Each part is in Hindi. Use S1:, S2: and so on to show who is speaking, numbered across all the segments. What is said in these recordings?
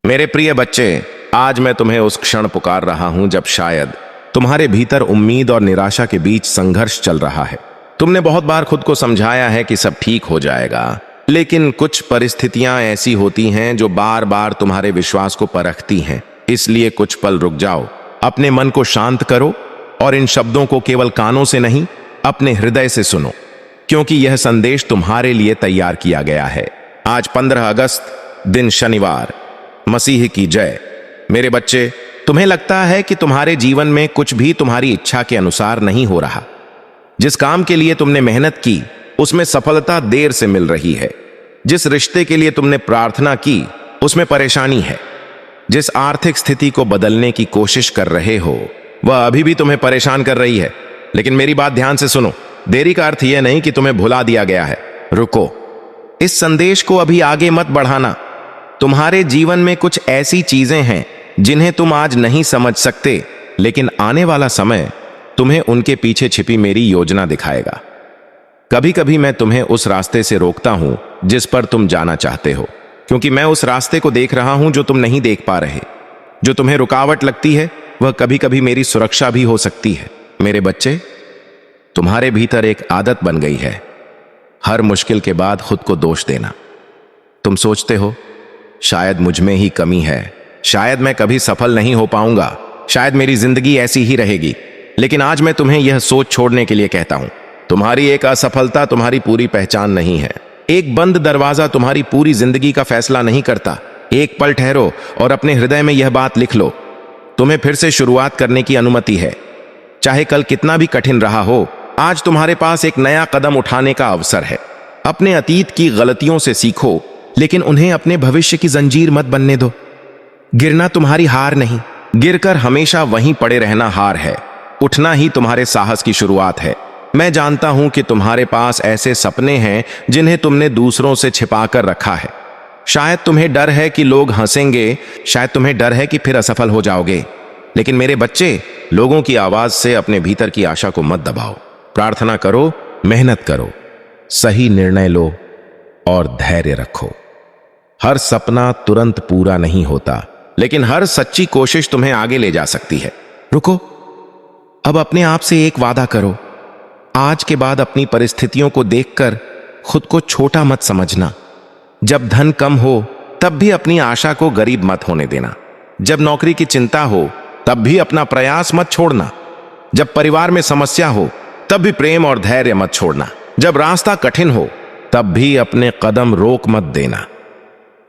S1: मेरे प्रिय बच्चे, आज मैं तुम्हें उस क्षण पुकार रहा हूं जब शायद तुम्हारे भीतर उम्मीद और निराशा के बीच संघर्ष चल रहा है। तुमने बहुत बार खुद को समझाया है कि सब ठीक हो जाएगा, लेकिन कुछ परिस्थितियां ऐसी होती हैं जो बार बार तुम्हारे विश्वास को परखती हैं। इसलिए कुछ पल रुक जाओ, अपने मन को शांत करो और इन शब्दों को केवल कानों से नहीं, अपने हृदय से सुनो, क्योंकि यह संदेश तुम्हारे लिए तैयार किया गया है। आज 15 अगस्त, दिन शनिवार। मसीह की जय। मेरे बच्चे, तुम्हें लगता है कि तुम्हारे जीवन में कुछ भी तुम्हारी इच्छा के अनुसार नहीं हो रहा। जिस काम के लिए तुमने मेहनत की, उसमें सफलता देर से मिल रही है। जिस रिश्ते के लिए तुमने प्रार्थना की, उसमें परेशानी है। जिस आर्थिक स्थिति को बदलने की कोशिश कर रहे हो, वह अभी भी तुम्हें परेशान कर रही है। लेकिन मेरी बात ध्यान से सुनो। देरी का अर्थ यह नहीं कि तुम्हें भुला दिया गया है। रुको, इस संदेश को अभी आगे मत बढ़ाना। तुम्हारे जीवन में कुछ ऐसी चीजें हैं जिन्हें तुम आज नहीं समझ सकते, लेकिन आने वाला समय तुम्हें उनके पीछे छिपी मेरी योजना दिखाएगा। कभी कभी मैं तुम्हें उस रास्ते से रोकता हूं जिस पर तुम जाना चाहते हो, क्योंकि मैं उस रास्ते को देख रहा हूं जो तुम नहीं देख पा रहे। जो तुम्हें रुकावट लगती है, वह कभी कभी मेरी सुरक्षा भी हो सकती है। मेरे बच्चे, तुम्हारे भीतर एक आदत बन गई है, हर मुश्किल के बाद खुद को दोष देना। तुम सोचते हो, शायद मुझ में ही कमी है, शायद मैं कभी सफल नहीं हो पाऊंगा, शायद मेरी जिंदगी ऐसी ही रहेगी। लेकिन आज मैं तुम्हें यह सोच छोड़ने के लिए कहता हूं, तुम्हारी एक असफलता तुम्हारी पूरी पहचान नहीं है। एक बंद दरवाजा तुम्हारी पूरी जिंदगी का फैसला नहीं करता। एक पल ठहरो और अपने हृदय में यह बात लिख लो, तुम्हें फिर से शुरुआत करने की अनुमति है। चाहे कल कितना भी कठिन रहा हो, आज तुम्हारे पास एक नया कदम उठाने का अवसर है। अपने अतीत की गलतियों से सीखो, लेकिन उन्हें अपने भविष्य की जंजीर मत बनने दो। गिरना तुम्हारी हार नहीं, गिरकर हमेशा वहीं पड़े रहना हार है। उठना ही तुम्हारे साहस की शुरुआत है। मैं जानता हूं कि तुम्हारे पास ऐसे सपने हैं जिन्हें तुमने दूसरों से छिपा कर रखा है। शायद तुम्हें डर है कि लोग हंसेंगे, शायद तुम्हें डर है कि फिर असफल हो जाओगे। लेकिन मेरे बच्चे, लोगों की आवाज से अपने भीतर की आशा को मत दबाओ। प्रार्थना करो, मेहनत करो, सही निर्णय लो और धैर्य रखो। हर सपना तुरंत पूरा नहीं होता, लेकिन हर सच्ची कोशिश तुम्हें आगे ले जा सकती है। रुको, अब अपने आप से एक वादा करो। आज के बाद अपनी परिस्थितियों को देखकर खुद को छोटा मत समझना। जब धन कम हो, तब भी अपनी आशा को गरीब मत होने देना। जब नौकरी की चिंता हो, तब भी अपना प्रयास मत छोड़ना। जब परिवार में समस्या हो, तब भी प्रेम और धैर्य मत छोड़ना। जब रास्ता कठिन हो, तब भी अपने कदम रोक मत देना।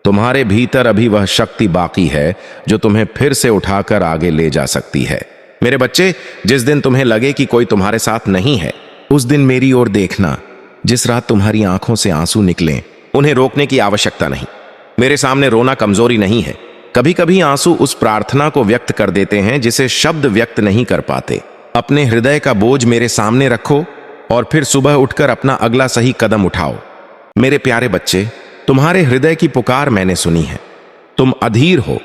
S1: तुम्हारे भीतर अभी वह शक्ति बाकी है जो तुम्हें फिर से उठाकर आगे ले जा सकती है। मेरे बच्चे, जिस दिन तुम्हें लगे कि कोई तुम्हारे साथ नहीं है, उस दिन मेरी ओर देखना। जिस रात तुम्हारी आंखों से आंसू निकले, उन्हें रोकने की आवश्यकता नहीं। मेरे सामने रोना कमजोरी नहीं है। कभी कभी आंसू उस प्रार्थना को व्यक्त कर देते हैं जिसे शब्द व्यक्त नहीं कर पाते। अपने हृदय का बोझ मेरे सामने रखो और फिर सुबह उठकर अपना अगला सही कदम उठाओ। मेरे प्यारे बच्चे, तुम्हारे हृदय की पुकार मैंने सुनी है। तुम अधीर हो,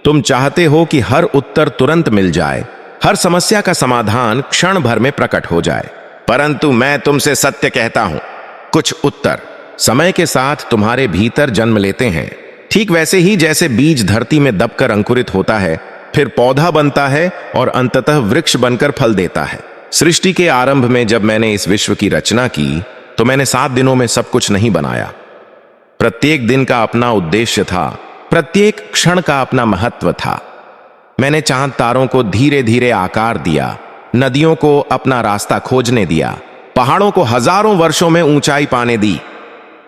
S1: तुम चाहते हो कि हर उत्तर तुरंत मिल जाए, हर समस्या का समाधान क्षण भर में प्रकट हो जाए। परंतु मैं तुमसे सत्य कहता हूं, कुछ उत्तर समय के साथ तुम्हारे भीतर जन्म लेते हैं। ठीक वैसे ही जैसे बीज धरती में दबकर अंकुरित होता है, फिर पौधा बनता है और अंततः वृक्ष बनकर फल देता है। सृष्टि के आरंभ में जब मैंने इस विश्व की रचना की, तो मैंने 7 दिनों में सब कुछ नहीं बनाया। प्रत्येक दिन का अपना उद्देश्य था, प्रत्येक क्षण का अपना महत्व था। मैंने चांद तारों को धीरे धीरे आकार दिया, नदियों को अपना रास्ता खोजने दिया, पहाड़ों को हजारों वर्षों में ऊंचाई पाने दी।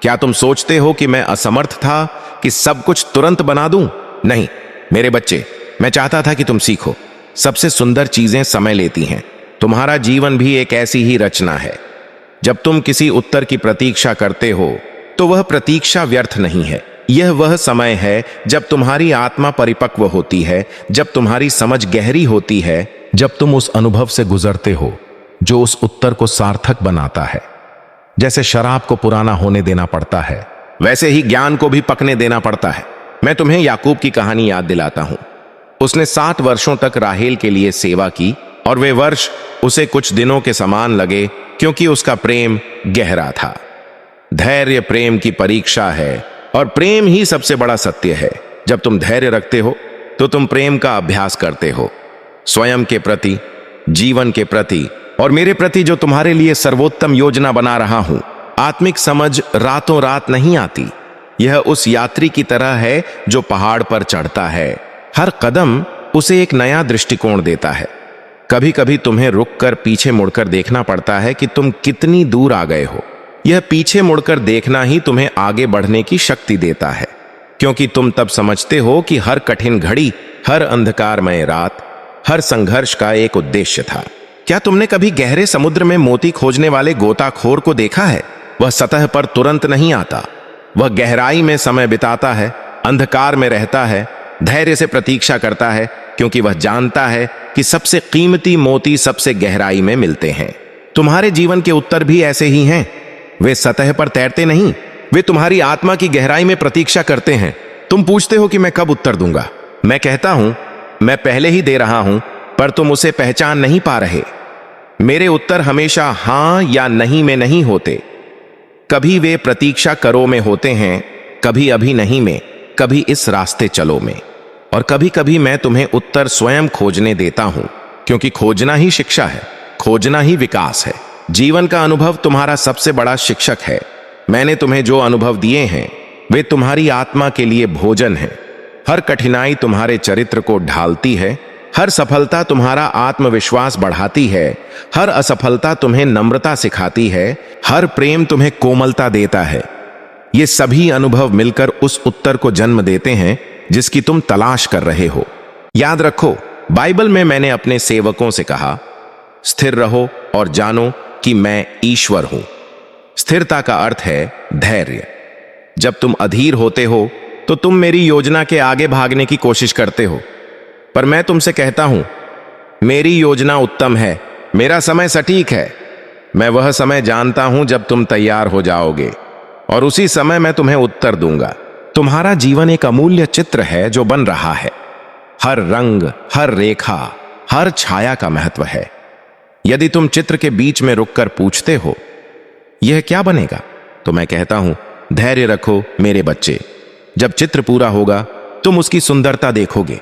S1: क्या तुम सोचते हो कि मैं असमर्थ था कि सब कुछ तुरंत बना दूं? नहीं मेरे बच्चे, मैं चाहता था कि तुम सीखो। सबसे सुंदर चीजें समय लेती हैं। तुम्हारा जीवन भी एक ऐसी ही रचना है। जब तुम किसी उत्तर की प्रतीक्षा करते हो, तो वह प्रतीक्षा व्यर्थ नहीं है। यह वह समय है जब तुम्हारी आत्मा परिपक्व होती है, जब तुम्हारी समझ गहरी होती है, जब तुम उस अनुभव से गुजरते हो जो उस उत्तर को सार्थक बनाता है। जैसे शराब को पुराना होने देना पड़ता है, वैसे ही ज्ञान को भी पकने देना पड़ता है। मैं तुम्हें याकूब की कहानी याद दिलाता हूं। उसने 60 वर्षों तक राहेल के लिए सेवा की और वे वर्ष उसे कुछ दिनों के समान लगे, क्योंकि उसका प्रेम गहरा था। धैर्य प्रेम की परीक्षा है और प्रेम ही सबसे बड़ा सत्य है। जब तुम धैर्य रखते हो तो तुम प्रेम का अभ्यास करते हो, स्वयं के प्रति, जीवन के प्रति और मेरे प्रति जो तुम्हारे लिए सर्वोत्तम योजना बना रहा हूं। आत्मिक समझ रातों रात नहीं आती। यह उस यात्री की तरह है जो पहाड़ पर चढ़ता है। हर कदम उसे एक नया दृष्टिकोण देता है। कभी कभी तुम्हें रुककर पीछे मुड़कर देखना पड़ता है कि तुम कितनी दूर आ गए हो। यह पीछे मुड़कर देखना ही तुम्हें आगे बढ़ने की शक्ति देता है, क्योंकि तुम तब समझते हो कि हर कठिन घड़ी, हर अंधकारमय रात, हर संघर्ष का एक उद्देश्य था। क्या तुमने कभी गहरे समुद्र में मोती खोजने वाले गोताखोर को देखा है? वह सतह पर तुरंत नहीं आता। वह गहराई में समय बिताता है, अंधकार में रहता है, धैर्य से प्रतीक्षा करता है, क्योंकि वह जानता है कि सबसे कीमती मोती सबसे गहराई में मिलते हैं। तुम्हारे जीवन के उत्तर भी ऐसे ही हैं। वे सतह पर तैरते नहीं, वे तुम्हारी आत्मा की गहराई में प्रतीक्षा करते हैं। तुम पूछते हो कि मैं कब उत्तर दूंगा। मैं कहता हूं, मैं पहले ही दे रहा हूं, पर तुम उसे पहचान नहीं पा रहे। मेरे उत्तर हमेशा हां या नहीं में नहीं होते। कभी वे प्रतीक्षा करो में होते हैं, कभी अभी नहीं में, कभी इस रास्ते चलो में, और कभी कभी मैं तुम्हें उत्तर स्वयं खोजने देता हूं, क्योंकि खोजना ही शिक्षा है, खोजना ही विकास है। जीवन का अनुभव तुम्हारा सबसे बड़ा शिक्षक है। मैंने तुम्हें जो अनुभव दिए हैं वे तुम्हारी आत्मा के लिए भोजन है। हर कठिनाई तुम्हारे चरित्र को ढालती है, हर सफलता तुम्हारा आत्मविश्वास बढ़ाती है, हर असफलता तुम्हें नम्रता सिखाती है, हर प्रेम तुम्हें कोमलता देता है। ये सभी अनुभव मिलकर उस उत्तर को जन्म देते हैं जिसकी तुम तलाश कर रहे हो। याद रखो, बाइबल में मैंने अपने सेवकों से कहा, स्थिर रहो और जानो कि मैं ईश्वर हूं। स्थिरता का अर्थ है धैर्य। जब तुम अधीर होते हो तो तुम मेरी योजना के आगे भागने की कोशिश करते हो, पर मैं तुमसे कहता हूं, मेरी योजना उत्तम है, मेरा समय सटीक है। मैं वह समय जानता हूं जब तुम तैयार हो जाओगे, और उसी समय मैं तुम्हें उत्तर दूंगा। तुम्हारा जीवन एक अमूल्य चित्र है जो बन रहा है। हर रंग, हर रेखा, हर छाया का महत्व है। यदि तुम चित्र के बीच में रुककर पूछते हो, यह क्या बनेगा, तो मैं कहता हूं, धैर्य रखो मेरे बच्चे। जब चित्र पूरा होगा तुम उसकी सुंदरता देखोगे।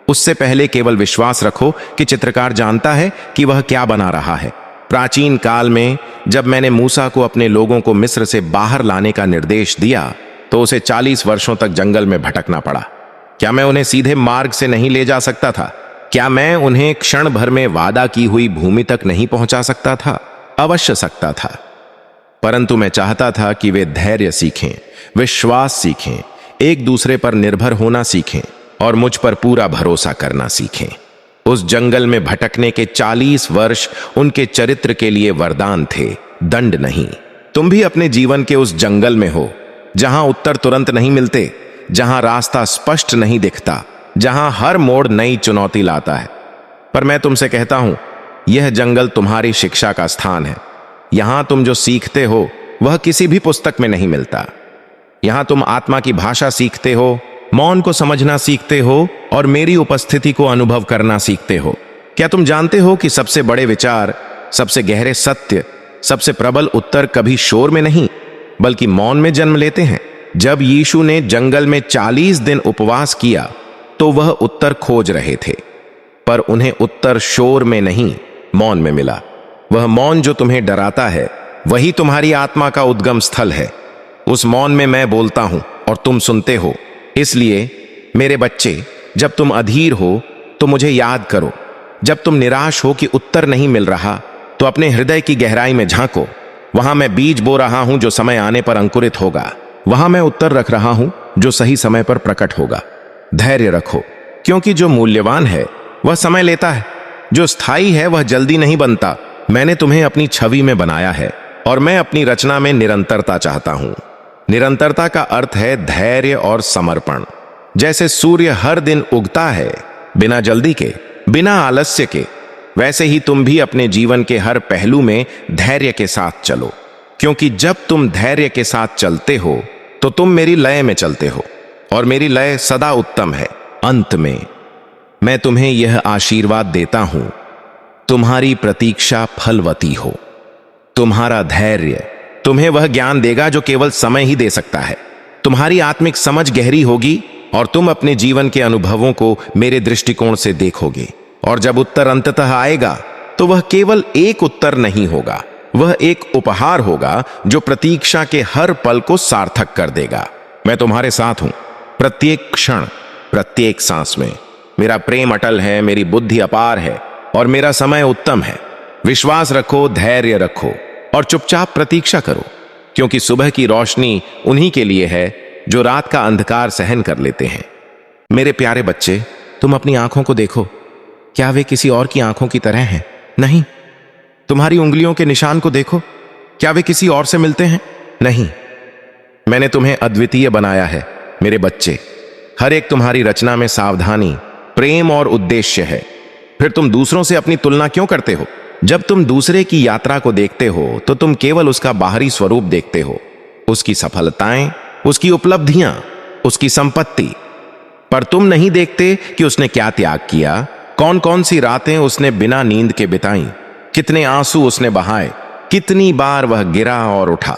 S1: उससे पहले केवल विश्वास रखो कि चित्रकार जानता है कि वह क्या बना रहा है। प्राचीन काल में जब मैंने मूसा को अपने लोगों को मिस्र से बाहर लाने का निर्देश दिया तो उसे 40 वर्षों तक जंगल में भटकना पड़ा। क्या मैं उन्हें सीधे मार्ग से नहीं ले जा सकता था? क्या मैं उन्हें क्षण भर में वादा की हुई भूमि तक नहीं पहुंचा सकता था? अवश्य सकता था, परंतु मैं चाहता था कि वे धैर्य सीखें, विश्वास सीखें, एक दूसरे पर निर्भर होना सीखें और मुझ पर पूरा भरोसा करना सीखें। उस जंगल में भटकने के 40 वर्ष उनके चरित्र के लिए वरदान थे, दंड नहीं। तुम भी अपने जीवन के उस जंगल में हो जहां उत्तर तुरंत नहीं मिलते, जहां रास्ता स्पष्ट नहीं दिखता, जहां हर मोड़ नई चुनौती लाता है। पर मैं तुमसे कहता हूं, यह जंगल तुम्हारी शिक्षा का स्थान है। यहां तुम जो सीखते हो वह किसी भी पुस्तक में नहीं मिलता। यहां तुम आत्मा की भाषा सीखते हो, मौन को समझना सीखते हो और मेरी उपस्थिति को अनुभव करना सीखते हो। क्या तुम जानते हो कि सबसे बड़े विचार, सबसे गहरे सत्य, सबसे प्रबल उत्तर कभी शोर में नहीं बल्कि मौन में जन्म लेते हैं? जब यीशु ने जंगल में 40 दिन उपवास किया तो वह उत्तर खोज रहे थे, पर उन्हें उत्तर शोर में नहीं, मौन में मिला। वह मौन जो तुम्हें डराता है वही तुम्हारी आत्मा का उद्गम स्थल है। उस मौन में मैं बोलता हूं और तुम सुनते हो। इसलिए मेरे बच्चे, जब तुम अधीर हो तो मुझे याद करो। जब तुम निराश हो कि उत्तर नहीं मिल रहा तो अपने हृदय की गहराई में झांको। वहां मैं बीज बो रहा हूं जो समय आने पर अंकुरित होगा। वहां मैं उत्तर रख रहा हूं जो सही समय पर प्रकट होगा। धैर्य रखो, क्योंकि जो मूल्यवान है वह समय लेता है, जो स्थायी है वह जल्दी नहीं बनता। मैंने तुम्हें अपनी छवि में बनाया है और मैं अपनी रचना में निरंतरता चाहता हूं। निरंतरता का अर्थ है धैर्य और समर्पण। जैसे सूर्य हर दिन उगता है, बिना जल्दी के, बिना आलस्य के, वैसे ही तुम भी अपने जीवन के हर पहलू में धैर्य के साथ चलो, क्योंकि जब तुम धैर्य के साथ चलते हो तो तुम मेरी लय में चलते हो और मेरी लय सदा उत्तम है। अंत में मैं तुम्हें यह आशीर्वाद देता हूं, तुम्हारी प्रतीक्षा फलवती हो। तुम्हारा धैर्य तुम्हें वह ज्ञान देगा जो केवल समय ही दे सकता है। तुम्हारी आत्मिक समझ गहरी होगी और तुम अपने जीवन के अनुभवों को मेरे दृष्टिकोण से देखोगे। और जब उत्तर अंततः आएगा तो वह केवल एक उत्तर नहीं होगा, वह एक उपहार होगा जो प्रतीक्षा के हर पल को सार्थक कर देगा। मैं तुम्हारे साथ हूं, प्रत्येक क्षण, प्रत्येक सांस में। मेरा प्रेम अटल है, मेरी बुद्धि अपार है और मेरा समय उत्तम है। विश्वास रखो, धैर्य रखो और चुपचाप प्रतीक्षा करो, क्योंकि सुबह की रोशनी उन्हीं के लिए है जो रात का अंधकार सहन कर लेते हैं। मेरे प्यारे बच्चे, तुम अपनी आंखों को देखो, क्या वे किसी और की आंखों की तरह हैं? नहीं। तुम्हारी उंगलियों के निशान को देखो, क्या वे किसी और से मिलते हैं? नहीं। मैंने तुम्हें अद्वितीय बनाया है मेरे बच्चे। हर एक तुम्हारी रचना में सावधानी, प्रेम और उद्देश्य है। फिर तुम दूसरों से अपनी तुलना क्यों करते हो? जब तुम दूसरे की यात्रा को देखते हो तो तुम केवल उसका बाहरी स्वरूप देखते हो, उसकी सफलताएं, उसकी उपलब्धियां, उसकी संपत्ति। पर तुम नहीं देखते कि उसने क्या त्याग किया, कौन कौन सी रातें उसने बिना नींद के बिताई, कितने आंसू उसने बहाए, कितनी बार वह गिरा और उठा।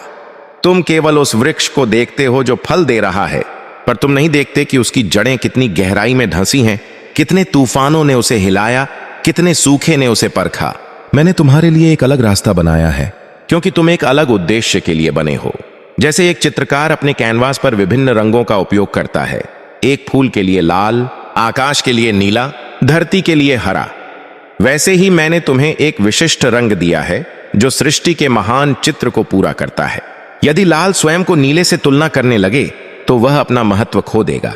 S1: तुम केवल उस वृक्ष को देखते हो जो फल दे रहा है, पर तुम नहीं देखते कि उसकी जड़ें कितनी गहराई में धंसी हैं, कितने तूफानों ने उसे हिलाया, कितने सूखे ने उसे परखा। मैंने तुम्हारे लिए एक अलग रास्ता बनाया है, क्योंकि तुम एक अलग उद्देश्य के लिए बने हो। जैसे एक चित्रकार अपने कैनवास पर विभिन्न रंगों का उपयोग करता है, एक फूल के लिए लाल, आकाश के लिए नीला, धरती के लिए हरा, वैसे ही मैंने तुम्हें एक विशिष्ट रंग दिया है जो सृष्टि के महान चित्र को पूरा करता है। यदि लाल स्वयं को नीले से तुलना करने लगे तो वह अपना महत्व खो देगा,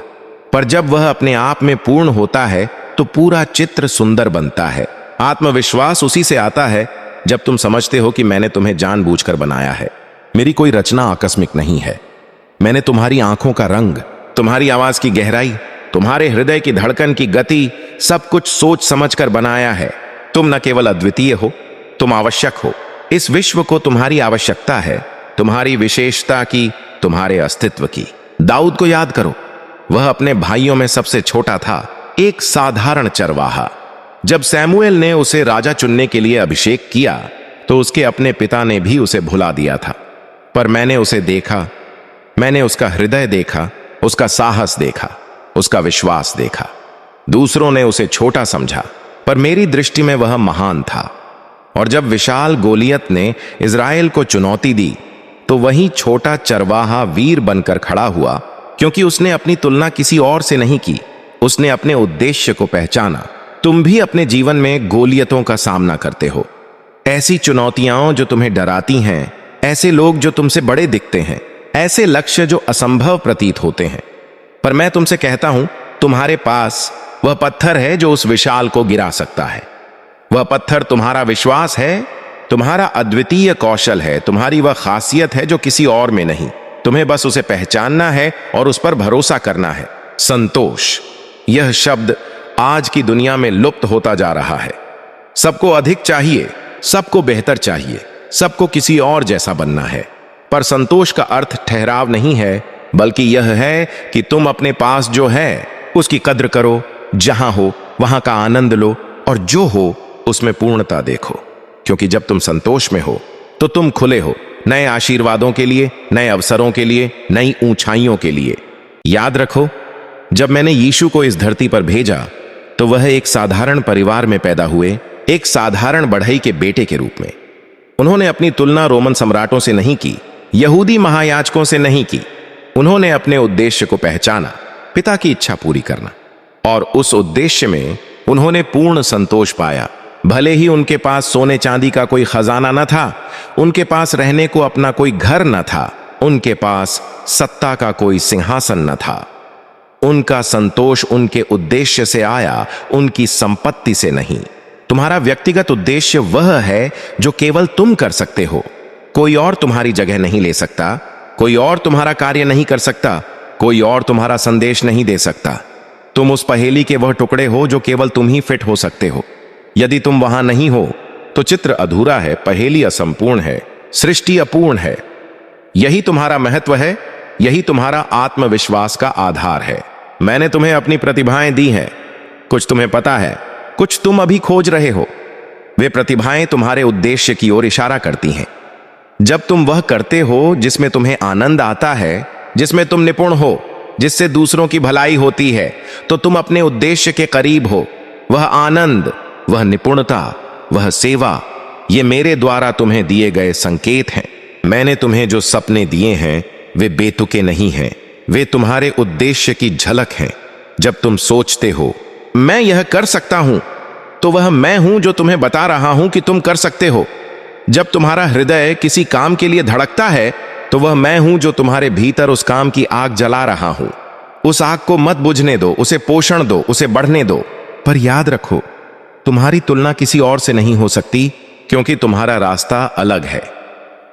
S1: पर जब वह अपने आप में पूर्ण होता है तो पूरा चित्र सुंदर बनता है। आत्मविश्वास उसी से आता है जब तुम समझते हो कि मैंने तुम्हें जानबूझकर बनाया है। मेरी कोई रचना आकस्मिक नहीं है। मैंने तुम्हारी आंखों का रंग, तुम्हारी आवाज की गहराई, तुम्हारे हृदय की धड़कन की गति, सब कुछ सोच समझकर बनाया है। तुम न केवल अद्वितीय हो, तुम आवश्यक हो। इस विश्व को तुम्हारी आवश्यकता है, तुम्हारी विशेषता की, तुम्हारे अस्तित्व की। दाऊद को याद करो, वह अपने भाइयों में सबसे छोटा था, एक साधारण चरवाहा। जब सैमुएल ने उसे राजा चुनने के लिए अभिषेक किया तो उसके अपने पिता ने भी उसे भुला दिया था, पर मैंने उसे देखा, मैंने उसका हृदय देखा, उसका साहस देखा, उसका विश्वास देखा। दूसरों ने उसे छोटा समझा, पर मेरी दृष्टि में वह महान था। और जब विशाल गोलियत ने इज़राइल को चुनौती दी तो वही छोटा चरवाहा वीर बनकर खड़ा हुआ, क्योंकि उसने अपनी तुलना किसी और से नहीं की, उसने अपने उद्देश्य को पहचाना। तुम भी अपने जीवन में गोलियतों का सामना करते हो, ऐसी चुनौतियां जो तुम्हें डराती हैं, ऐसे लोग जो तुमसे बड़े दिखते हैं, ऐसे लक्ष्य जो असंभव प्रतीत होते हैं। पर मैं तुमसे कहता हूं, तुम्हारे पास वह पत्थर है जो उस विशाल को गिरा सकता है। वह पत्थर तुम्हारा विश्वास है, तुम्हारा अद्वितीय कौशल है, तुम्हारी वह खासियत है जो किसी और में नहीं। तुम्हें बस उसे पहचानना है और उस पर भरोसा करना है। संतोष, यह शब्द आज की दुनिया में लुप्त होता जा रहा है। सबको अधिक चाहिए, सबको बेहतर चाहिए, सबको किसी और जैसा बनना है। पर संतोष का अर्थ ठहराव नहीं है, बल्कि यह है कि तुम अपने पास जो है उसकी कद्र करो, जहां हो वहां का आनंद लो और जो हो उसमें पूर्णता देखो। क्योंकि जब तुम संतोष में हो तो तुम खुले हो नए आशीर्वादों के लिए, नए अवसरों के लिए, नई ऊंचाइयों के लिए। याद रखो, जब मैंने यीशु को इस धरती पर भेजा तो वह एक साधारण परिवार में पैदा हुए, एक साधारण बढ़ई के बेटे के रूप में। उन्होंने अपनी तुलना रोमन सम्राटों से नहीं की, यहूदी महायाजकों से नहीं की। उन्होंने अपने उद्देश्य को पहचाना, पिता की इच्छा पूरी करना, और उस उद्देश्य में उन्होंने पूर्ण संतोष पाया। भले ही उनके पास सोने चांदी का कोई खजाना न था, उनके पास रहने को अपना कोई घर न था, उनके पास सत्ता का कोई सिंहासन न था। उनका संतोष उनके उद्देश्य से आया, उनकी संपत्ति से नहीं। तुम्हारा व्यक्तिगत उद्देश्य वह है जो केवल तुम कर सकते हो। कोई और तुम्हारी जगह नहीं ले सकता, कोई और तुम्हारा कार्य नहीं कर सकता, कोई और तुम्हारा संदेश नहीं दे सकता। तुम उस पहेली के वह टुकड़े हो जो केवल तुम ही फिट हो सकते हो। यदि तुम वहां नहीं हो तो चित्र अधूरा है, पहेली असंपूर्ण है, सृष्टि अपूर्ण है। यही तुम्हारा महत्व है, यही तुम्हारा आत्मविश्वास का आधार है। मैंने तुम्हें अपनी प्रतिभाएं दी हैं, कुछ तुम्हें पता है, कुछ तुम अभी खोज रहे हो। वे प्रतिभाएं तुम्हारे उद्देश्य की ओर इशारा करती हैं। जब तुम वह करते हो जिसमें तुम्हें आनंद आता है, जिसमें तुम निपुण हो, जिससे दूसरों की भलाई होती है, तो तुम अपने उद्देश्य के करीब हो। वह आनंद, वह निपुणता, वह सेवा, ये मेरे द्वारा तुम्हें दिए गए संकेत हैं। मैंने तुम्हें जो सपने दिए हैं वे बेतुके नहीं हैं, वे तुम्हारे उद्देश्य की झलक हैं। जब तुम सोचते हो मैं यह कर सकता हूं, तो वह मैं हूं जो तुम्हें बता रहा हूं कि तुम कर सकते हो। जब तुम्हारा हृदय किसी काम के लिए धड़कता है, तो वह मैं हूं जो तुम्हारे भीतर उस काम की आग जला रहा हूं। उस आग को मत बुझने दो, उसे पोषण दो, उसे बढ़ने दो। पर याद रखो, तुम्हारी तुलना किसी और से नहीं हो सकती, क्योंकि तुम्हारा रास्ता अलग है।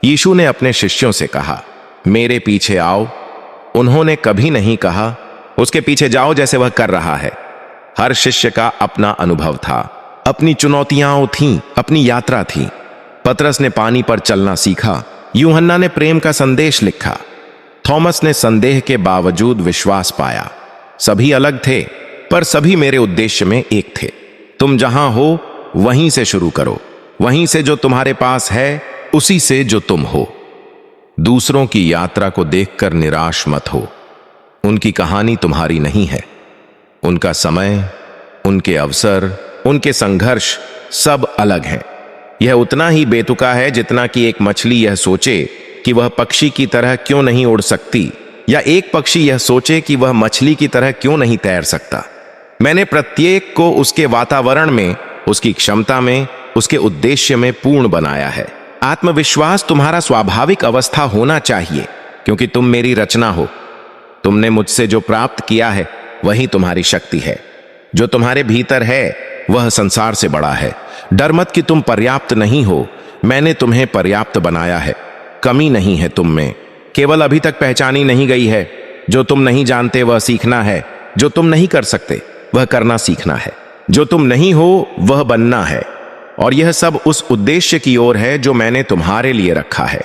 S1: यीशु ने अपने शिष्यों से कहा, मेरे पीछे आओ। उन्होंने कभी नहीं कहा, उसके पीछे जाओ, जैसे वह कर रहा है। हर शिष्य का अपना अनुभव था, अपनी चुनौतियां थीं, अपनी यात्रा थी। पतरस ने पानी पर चलना सीखा, यूहन्ना ने प्रेम का संदेश लिखा, थॉमस ने संदेह के बावजूद विश्वास पाया। सभी अलग थे, पर सभी मेरे उद्देश्य में एक थे। तुम जहां हो वहीं से शुरू करो, वहीं से जो तुम्हारे पास है, उसी से जो तुम हो। दूसरों की यात्रा को देखकर निराश मत हो। उनकी कहानी तुम्हारी नहीं है। उनका समय, उनके अवसर, उनके संघर्ष सब अलग हैं। यह उतना ही बेतुका है जितना कि एक मछली यह सोचे कि वह पक्षी की तरह क्यों नहीं उड़ सकती, या एक पक्षी यह सोचे कि वह मछली की तरह क्यों नहीं तैर सकता। मैंने प्रत्येक को उसके वातावरण में, उसकी क्षमता में, उसके उद्देश्य में पूर्ण बनाया है। आत्मविश्वास तुम्हारा स्वाभाविक अवस्था होना चाहिए, क्योंकि तुम मेरी रचना हो। तुमने मुझसे जो प्राप्त किया है वही तुम्हारी शक्ति है। जो तुम्हारे भीतर है वह संसार से बड़ा है। डर मत कि तुम पर्याप्त नहीं हो। मैंने तुम्हें पर्याप्त बनाया है। कमी नहीं है तुम में, केवल अभी तक पहचानी नहीं गई है। जो तुम नहीं जानते वह सीखना है। जो तुम नहीं कर सकते वह करना सीखना है। जो तुम नहीं हो वह बनना है। और यह सब उस उद्देश्य की ओर है जो मैंने तुम्हारे लिए रखा है।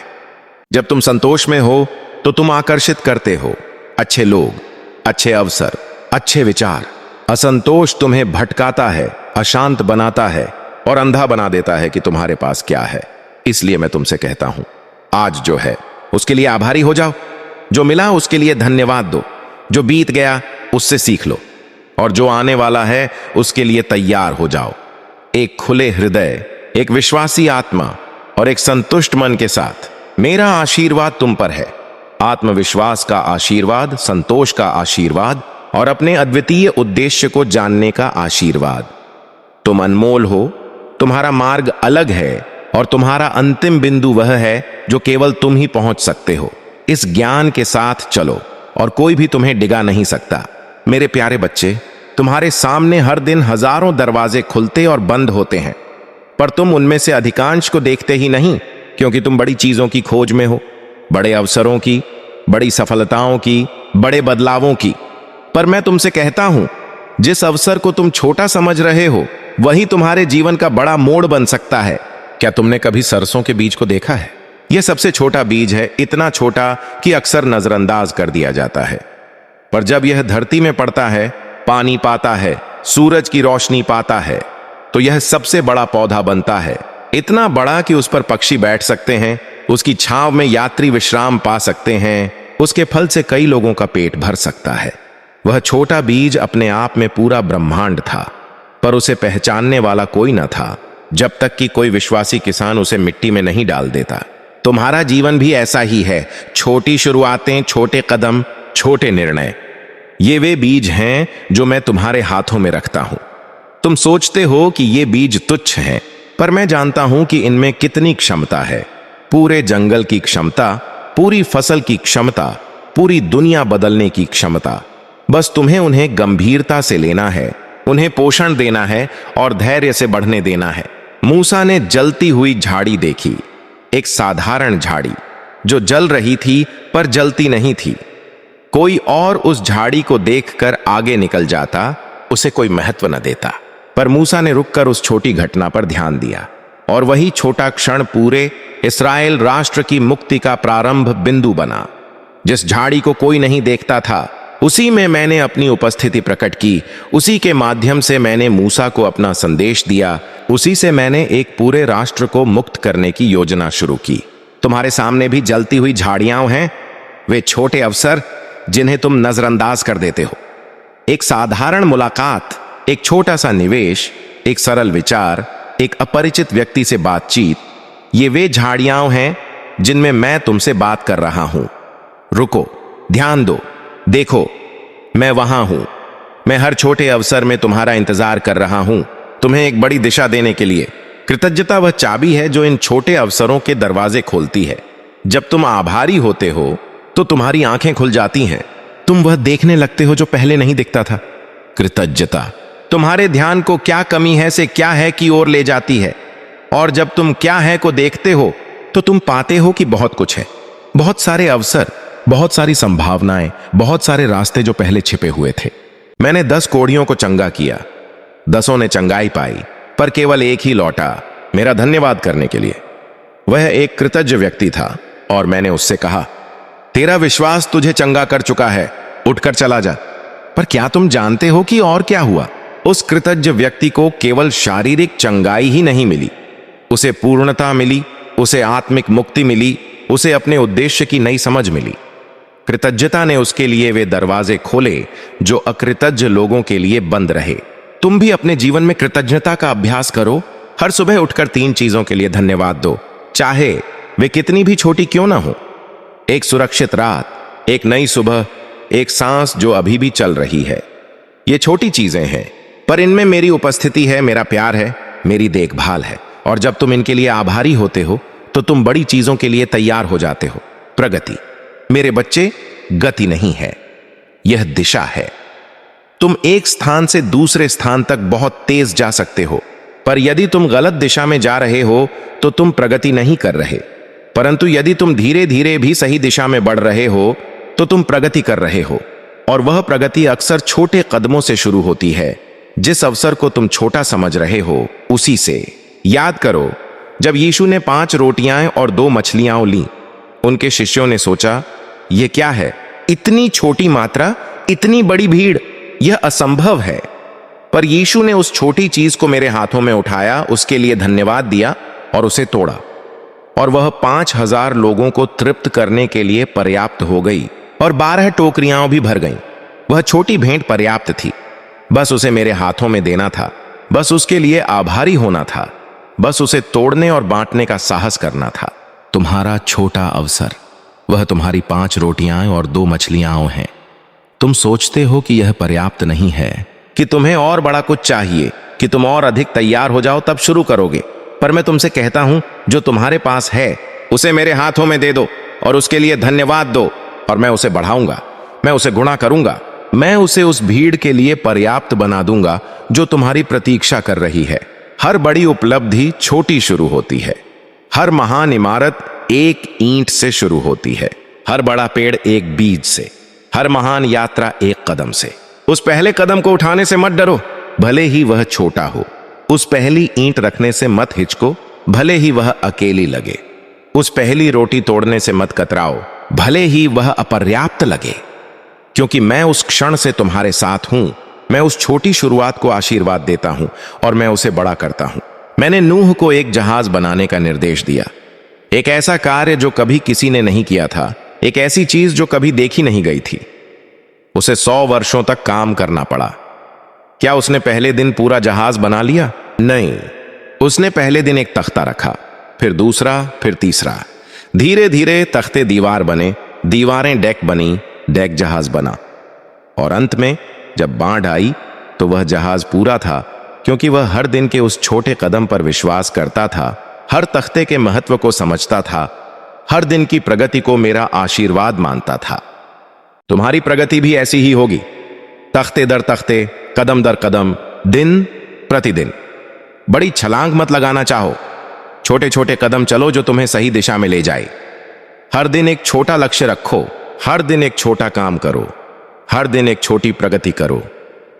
S1: जब तुम संतोष में हो तो तुम आकर्षित करते हो अच्छे लोग, अच्छे अवसर, अच्छे विचार। असंतोष तुम्हें भटकाता है, अशांत बनाता है और अंधा बना देता है कि तुम्हारे पास क्या है। इसलिए मैं तुमसे कहता हूं, आज जो है उसके लिए आभारी हो जाओ। जो मिला उसके लिए धन्यवाद दो। जो बीत गया उससे सीख लो, और जो आने वाला है उसके लिए तैयार हो जाओ। एक खुले हृदय, एक विश्वासी आत्मा और एक संतुष्ट मन के साथ मेरा आशीर्वाद तुम पर है। आत्मविश्वास का आशीर्वाद, संतोष का आशीर्वाद और अपने अद्वितीय उद्देश्य को जानने का आशीर्वाद। तुम अनमोल हो, तुम्हारा मार्ग अलग है और तुम्हारा अंतिम बिंदु वह है जो केवल तुम ही पहुंच सकते हो। इस ज्ञान के साथ चलो और कोई भी तुम्हें डिगा नहीं सकता। मेरे प्यारे बच्चे, तुम्हारे सामने हर दिन हजारों दरवाजे खुलते और बंद होते हैं, पर तुम उनमें से अधिकांश को देखते ही नहीं, क्योंकि तुम बड़ी चीजों की खोज में हो, बड़े अवसरों की, बड़ी सफलताओं की, बड़े बदलावों की। पर मैं तुमसे कहता हूं, जिस अवसर को तुम छोटा समझ रहे हो वही तुम्हारे जीवन का बड़ा मोड़ बन सकता है। क्या तुमने कभी सरसों के बीज को देखा है? यह सबसे छोटा बीज है, इतना छोटा कि अक्सर नजरअंदाज कर दिया जाता है। पर जब यह धरती में पड़ता है, पानी पाता है, सूरज की रोशनी पाता है, तो यह सबसे बड़ा पौधा बनता है। इतना बड़ा कि उस पर पक्षी बैठ सकते हैं, उसकी छांव में यात्री विश्राम पा सकते हैं, उसके फल से कई लोगों का पेट भर सकता है। वह छोटा बीज अपने आप में पूरा ब्रह्मांड था, पर उसे पहचानने वाला कोई न था, जब तक कि कोई विश्वासी किसान उसे मिट्टी में नहीं डाल देता। तुम्हारा जीवन भी ऐसा ही है। छोटी शुरुआतें, छोटे कदम, छोटे निर्णय, ये वे बीज हैं जो मैं तुम्हारे हाथों में रखता हूं। तुम सोचते हो कि ये बीज तुच्छ हैं, पर मैं जानता हूं कि इनमें कितनी क्षमता है। पूरे जंगल की क्षमता, पूरी फसल की क्षमता, पूरी दुनिया बदलने की क्षमता। बस तुम्हें उन्हें गंभीरता से लेना है, उन्हें पोषण देना है और धैर्य से बढ़ने देना है। मूसा ने जलती हुई झाड़ी देखी, एक साधारण झाड़ी जो जल रही थी पर जलती नहीं थी। कोई और उस झाड़ी को देखकर आगे निकल जाता, उसे कोई महत्व न देता, पर मूसा ने रुककर उस छोटी घटना पर ध्यान दिया, और वही छोटा क्षण पूरे इस्राएल राष्ट्र की मुक्ति का प्रारंभ बिंदु बना। जिस झाड़ी को कोई नहीं देखता था, उसी में मैंने अपनी उपस्थिति प्रकट की। उसी के माध्यम से मैंने मूसा को अपना संदेश दिया। उसी से मैंने एक पूरे राष्ट्र को मुक्त करने की योजना शुरू की। तुम्हारे सामने भी जलती हुई झाड़ियां हैं, वे छोटे अवसर जिन्हें तुम नजरअंदाज कर देते हो। एक साधारण मुलाकात, एक छोटा सा निवेश, एक सरल विचार, एक अपरिचित व्यक्ति से बातचीत, ये वे झाड़ियां हैं जिनमें मैं तुमसे बात कर रहा हूं। रुको, ध्यान दो, देखो, मैं वहां हूं। मैं हर छोटे अवसर में तुम्हारा इंतजार कर रहा हूं, तुम्हें एक बड़ी दिशा देने के लिए। कृतज्ञता वह चाबी है जो इन छोटे अवसरों के दरवाजे खोलती है। जब तुम आभारी होते हो तो तुम्हारी आंखें खुल जाती हैं, तुम वह देखने लगते हो जो पहले नहीं दिखता था। कृतज्ञता तुम्हारे ध्यान को क्या कमी है से क्या है की ओर ले जाती है, और जब तुम क्या है को देखते हो तो तुम पाते हो कि बहुत कुछ है, बहुत सारे अवसर, बहुत सारी संभावनाएं, बहुत सारे रास्ते जो पहले छिपे हुए थे। मैंने 10 कोढ़ियों को चंगा किया, 10 ने चंगाई पाई, पर केवल एक ही लौटा मेरा धन्यवाद करने के लिए। वह एक कृतज्ञ व्यक्ति था और मैंने उससे कहा, तेरा विश्वास तुझे चंगा कर चुका है, उठकर चला जा। पर क्या तुम जानते हो कि और क्या हुआ? उस कृतज्ञ व्यक्ति को केवल शारीरिक चंगाई ही नहीं मिली, उसे पूर्णता मिली, उसे आत्मिक मुक्ति मिली, उसे अपने उद्देश्य की नई समझ मिली। कृतज्ञता ने उसके लिए वे दरवाजे खोले जो अकृतज्ञ लोगों के लिए बंद रहे। तुम भी अपने जीवन में कृतज्ञता का अभ्यास करो। हर सुबह उठकर 3 चीजों के लिए धन्यवाद दो, चाहे वे कितनी भी छोटी क्यों ना हो। एक सुरक्षित रात, एक नई सुबह, एक सांस जो अभी भी चल रही है। ये छोटी चीजें हैं, पर इनमें मेरी उपस्थिति है, मेरा प्यार है, मेरी देखभाल है। और जब तुम इनके लिए आभारी होते हो तो तुम बड़ी चीजों के लिए तैयार हो जाते हो। प्रगति, मेरे बच्चे, गति नहीं है, यह दिशा है। तुम एक स्थान से दूसरे स्थान तक बहुत तेज जा सकते हो, पर यदि तुम गलत दिशा में जा रहे हो तो तुम प्रगति नहीं कर रहे। परंतु यदि तुम धीरे धीरे भी सही दिशा में बढ़ रहे हो तो तुम प्रगति कर रहे हो। और वह प्रगति अक्सर छोटे कदमों से शुरू होती है। जिस अवसर को तुम छोटा समझ रहे हो उसी से। याद करो, जब यीशु ने 5 रोटियां और 2 मछलियां ली, उनके शिष्यों ने सोचा, यह क्या है? इतनी छोटी मात्रा, इतनी बड़ी भीड़, यह असंभव है। पर यीशु ने उस छोटी चीज को मेरे हाथों में उठाया, उसके लिए धन्यवाद दिया और उसे तोड़ा, और वह 5000 लोगों को तृप्त करने के लिए पर्याप्त हो गई, और 12 टोकरियां भी भर गईं। वह छोटी भेंट पर्याप्त थी। बस उसे मेरे हाथों में देना था, बस उसके लिए आभारी होना था, बस उसे तोड़ने और बांटने का साहस करना था। तुम्हारा छोटा अवसर, वह तुम्हारी 5 रोटियां और 2 मछलियां हैं। तुम सोचते हो कि यह पर्याप्त नहीं है, कि तुम्हें और बड़ा कुछ चाहिए, कि तुम और अधिक तैयार हो जाओ तब शुरू करोगे। पर मैं तुमसे कहता हूं, जो तुम्हारे पास है उसे मेरे हाथों में दे दो और उसके लिए धन्यवाद दो, और मैं उसे बढ़ाऊंगा, मैं उसे गुणा करूंगा, मैं उसे उस भीड़ के लिए पर्याप्त बना दूंगा जो तुम्हारी प्रतीक्षा कर रही है। हर बड़ी उपलब्धि छोटी शुरू होती है। हर महान इमारत एक ईंट से शुरू होती है। हर बड़ा पेड़ एक बीज से। हर महान यात्रा एक कदम से। उस पहले कदम को उठाने से मत डरो, भले ही वह छोटा हो। उस पहली ईंट रखने से मत हिचको, भले ही वह अकेली लगे। उस पहली रोटी तोड़ने से मत कतराओ, भले ही वह अपर्याप्त लगे। क्योंकि मैं उस क्षण से तुम्हारे साथ हूं। मैं उस छोटी शुरुआत को आशीर्वाद देता हूं और मैं उसे बड़ा करता हूं। मैंने नूह को एक जहाज बनाने का निर्देश दिया, एक ऐसा कार्य जो कभी किसी ने नहीं किया था, एक ऐसी चीज जो कभी देखी नहीं गई थी। उसे 100 वर्षों तक काम करना पड़ा। क्या उसने पहले दिन पूरा जहाज बना लिया? नहीं, उसने पहले दिन एक तख्ता रखा, फिर दूसरा, फिर तीसरा। धीरे धीरे तख्ते दीवार बने, दीवारें डेक बनी, डेक जहाज बना, और अंत में जब बाढ़ आई तो वह जहाज पूरा था, क्योंकि वह हर दिन के उस छोटे कदम पर विश्वास करता था, हर तख्ते के महत्व को समझता था, हर दिन की प्रगति को मेरा आशीर्वाद मानता था। तुम्हारी प्रगति भी ऐसी ही होगी, तख्ते दर तख्ते, कदम दर कदम, दिन प्रतिदिन। बड़ी छलांग मत लगाना चाहो, छोटे छोटे कदम चलो जो तुम्हें सही दिशा में ले जाए। हर दिन एक छोटा लक्ष्य रखो, हर दिन एक छोटा काम करो, हर दिन एक छोटी प्रगति करो,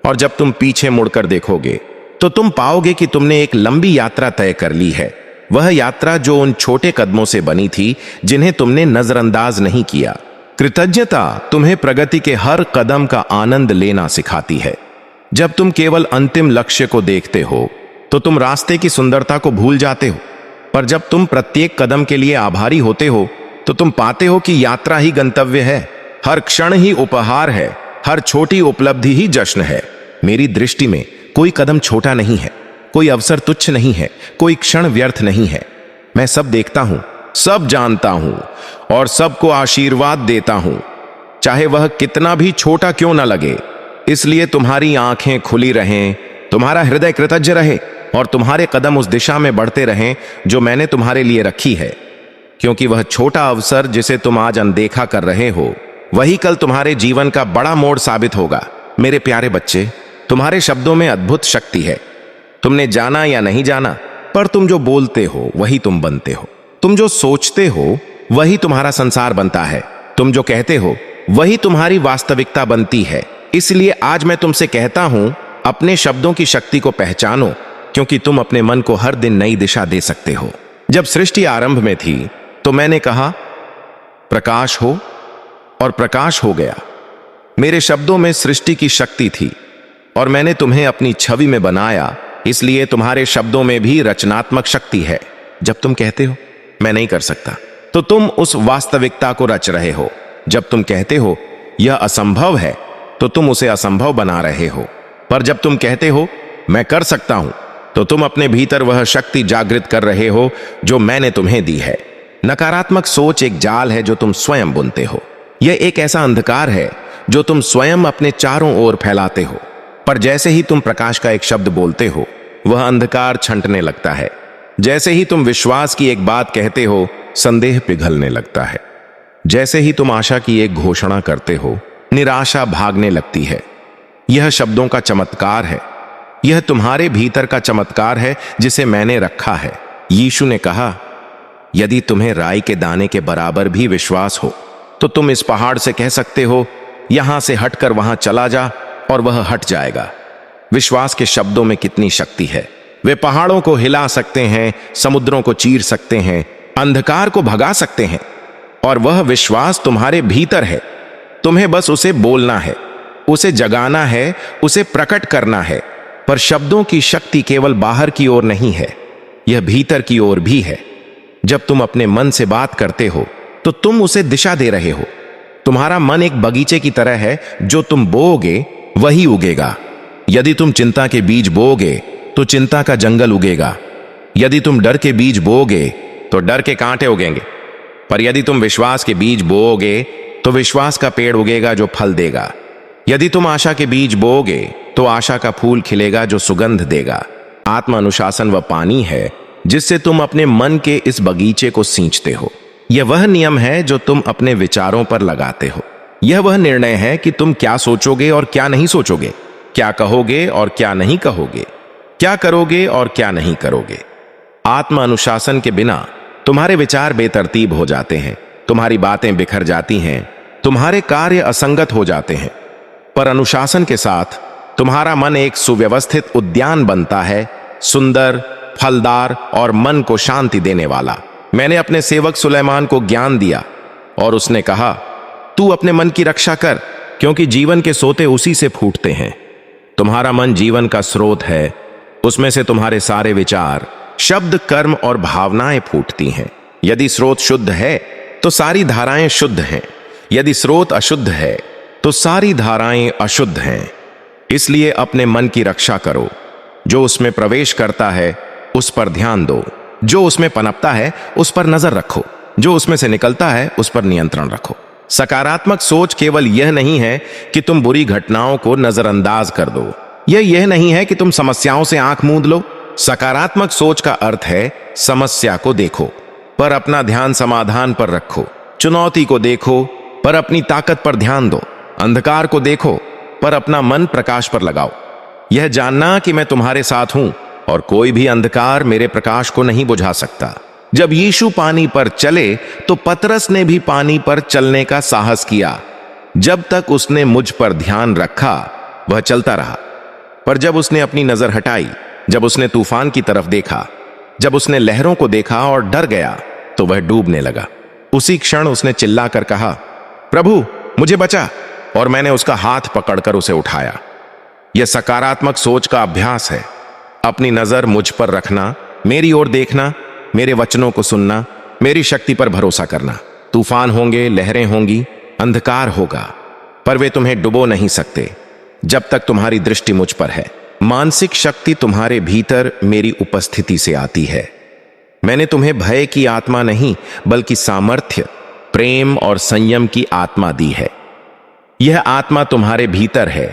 S1: और जब तुम पीछे मुड़कर देखोगे तो तुम पाओगे कि तुमने एक लंबी यात्रा तय कर ली है। वह यात्रा जो उन छोटे कदमों से बनी थी जिन्हें तुमने नजरअंदाज नहीं किया। कृतज्ञता तुम्हें प्रगति के हर कदम का आनंद लेना सिखाती है। जब तुम केवल अंतिम लक्ष्य को देखते हो तो तुम रास्ते की सुंदरता को भूल जाते हो, पर जब तुम प्रत्येक कदम के लिए आभारी होते हो तो तुम पाते हो कि यात्रा ही गंतव्य है। हर क्षण ही उपहार है, हर छोटी उपलब्धि ही जश्न है। मेरी दृष्टि में कोई कदम छोटा नहीं है, कोई अवसर तुच्छ नहीं है, कोई क्षण व्यर्थ नहीं है। मैं सब देखता हूं, सब जानता हूं और सबको आशीर्वाद देता हूं, चाहे वह कितना भी छोटा क्यों न लगे। इसलिए तुम्हारी आंखें खुली रहें, तुम्हारा हृदय कृतज्ञ रहे और तुम्हारे कदम उस दिशा में बढ़ते रहें जो मैंने तुम्हारे लिए रखी है, क्योंकि वह छोटा अवसर जिसे तुम आज अनदेखा कर रहे हो, वही कल तुम्हारे जीवन का बड़ा मोड़ साबित होगा। मेरे प्यारे बच्चे, तुम्हारे शब्दों में अद्भुत शक्ति है। तुमने जाना या नहीं जाना, पर तुम जो बोलते हो वही तुम बनते हो। तुम जो सोचते हो वही तुम्हारा संसार बनता है। तुम जो कहते हो वही तुम्हारी वास्तविकता बनती है। इसलिए आज मैं तुमसे कहता हूं, अपने शब्दों की शक्ति को पहचानो, क्योंकि तुम अपने मन को हर दिन नई दिशा दे सकते हो। जब सृष्टि आरंभ में थी तो मैंने कहा प्रकाश हो, और प्रकाश हो गया। मेरे शब्दों में सृष्टि की शक्ति थी और मैंने तुम्हें अपनी छवि में बनाया। इसलिए तुम्हारे शब्दों में भी रचनात्मक शक्ति है। जब तुम कहते हो मैं नहीं कर सकता, तो तुम उस वास्तविकता को रच रहे हो। जब तुम कहते हो यह असंभव है, तो तुम उसे असंभव बना रहे हो। पर जब तुम कहते हो मैं कर सकता हूं, तो तुम अपने भीतर वह शक्ति जागृत कर रहे हो जो मैंने तुम्हें दी है। नकारात्मक सोच एक जाल है जो तुम स्वयं बुनते हो। यह एक ऐसा अंधकार है जो तुम स्वयं अपने चारों ओर फैलाते हो। पर जैसे ही तुम प्रकाश का एक शब्द बोलते हो, वह अंधकार छंटने लगता है। जैसे ही तुम विश्वास की एक बात कहते हो, संदेह पिघलने लगता है। जैसे ही तुम आशा की एक घोषणा करते हो, निराशा भागने लगती है। यह शब्दों का चमत्कार है। यह तुम्हारे भीतर का चमत्कार है जिसे मैंने रखा है। यीशु ने कहा, यदि तुम्हें राई के दाने के बराबर भी विश्वास हो, तो तुम इस पहाड़ से कह सकते हो यहां से हटकर वहां चला जा, और वह हट जाएगा। विश्वास के शब्दों में कितनी शक्ति है। वे पहाड़ों को हिला सकते हैं, समुद्रों को चीर सकते हैं, अंधकार को भगा सकते हैं। और वह विश्वास तुम्हारे भीतर है। तुम्हें बस उसे बोलना है, उसे जगाना है, उसे प्रकट करना है। पर शब्दों की शक्ति केवल बाहर की ओर नहीं है, यह भीतर की ओर भी है। जब तुम अपने मन से बात करते हो, तो तुम उसे दिशा दे रहे हो। तुम्हारा मन एक बगीचे की तरह है, जो तुम बोओगे वही उगेगा। यदि तुम चिंता के बीज बोओगे, तो चिंता का जंगल उगेगा। यदि तुम डर के बीज बोओगे, तो डर के कांटे उगेंगे। पर यदि तुम विश्वास के बीज बोओगे, तो विश्वास का पेड़ उगेगा जो फल देगा। यदि तुम आशा के बीज बोओगे, तो आशा का फूल खिलेगा जो सुगंध देगा। आत्म अनुशासन वह पानी है जिससे तुम अपने मन के इस बगीचे को सींचते हो। यह वह नियम है जो तुम अपने विचारों पर लगाते हो। यह वह निर्णय है कि तुम क्या सोचोगे और क्या नहीं सोचोगे, क्या कहोगे और क्या नहीं कहोगे, क्या करोगे और क्या नहीं करोगे। आत्म अनुशासन के बिना तुम्हारे विचार बेतरतीब हो जाते हैं, तुम्हारी बातें बिखर जाती हैं, तुम्हारे कार्य असंगत हो जाते हैं। पर अनुशासन के साथ तुम्हारा मन एक सुव्यवस्थित उद्यान बनता है, सुंदर, फलदार और मन को शांति देने वाला। मैंने अपने सेवक सुलेमान को ज्ञान दिया और उसने कहा, तू अपने मन की रक्षा कर, क्योंकि जीवन के सोते उसी से फूटते हैं। तुम्हारा मन जीवन का स्रोत है, उसमें से तुम्हारे सारे विचार, शब्द, कर्म और भावनाएं फूटती हैं। यदि स्रोत शुद्ध है तो सारी धाराएं शुद्ध हैं। यदि स्रोत अशुद्ध है तो सारी धाराएं अशुद्ध हैं। इसलिए अपने मन की रक्षा करो। जो उसमें प्रवेश करता है उस पर ध्यान दो, जो उसमें पनपता है उस पर नजर रखो, जो उसमें से निकलता है उस पर नियंत्रण रखो। सकारात्मक सोच केवल यह नहीं है कि तुम बुरी घटनाओं को नजरअंदाज कर दो। यह नहीं है कि तुम समस्याओं से आंख मूंद लो। सकारात्मक सोच का अर्थ है समस्या को देखो पर अपना ध्यान समाधान पर रखो, चुनौती को देखो पर अपनी ताकत पर ध्यान दो, अंधकार को देखो पर अपना मन प्रकाश पर लगाओ। यह जानना कि मैं तुम्हारे साथ हूं और कोई भी अंधकार मेरे प्रकाश को नहीं बुझा सकता। जब यीशु पानी पर चले तो पतरस ने भी पानी पर चलने का साहस किया। जब तक उसने मुझ पर ध्यान रखा वह चलता रहा, पर जब उसने अपनी नजर हटाई, जब उसने तूफान की तरफ देखा, जब उसने लहरों को देखा और डर गया, तो वह डूबने लगा। उसी क्षण उसने चिल्लाकर कहा, प्रभु मुझे बचा, और मैंने उसका हाथ पकड़कर उसे उठाया। यह सकारात्मक सोच का अभ्यास है। अपनी नजर मुझ पर रखना, मेरी ओर देखना, मेरे वचनों को सुनना, मेरी शक्ति पर भरोसा करना। तूफान होंगे, लहरें होंगी, अंधकार होगा, पर वे तुम्हें डुबो नहीं सकते जब तक तुम्हारी दृष्टि मुझ पर है। मानसिक शक्ति तुम्हारे भीतर मेरी उपस्थिति से आती है। मैंने तुम्हें भय की आत्मा नहीं बल्कि सामर्थ्य, प्रेम और संयम की आत्मा दी है। यह आत्मा तुम्हारे भीतर है,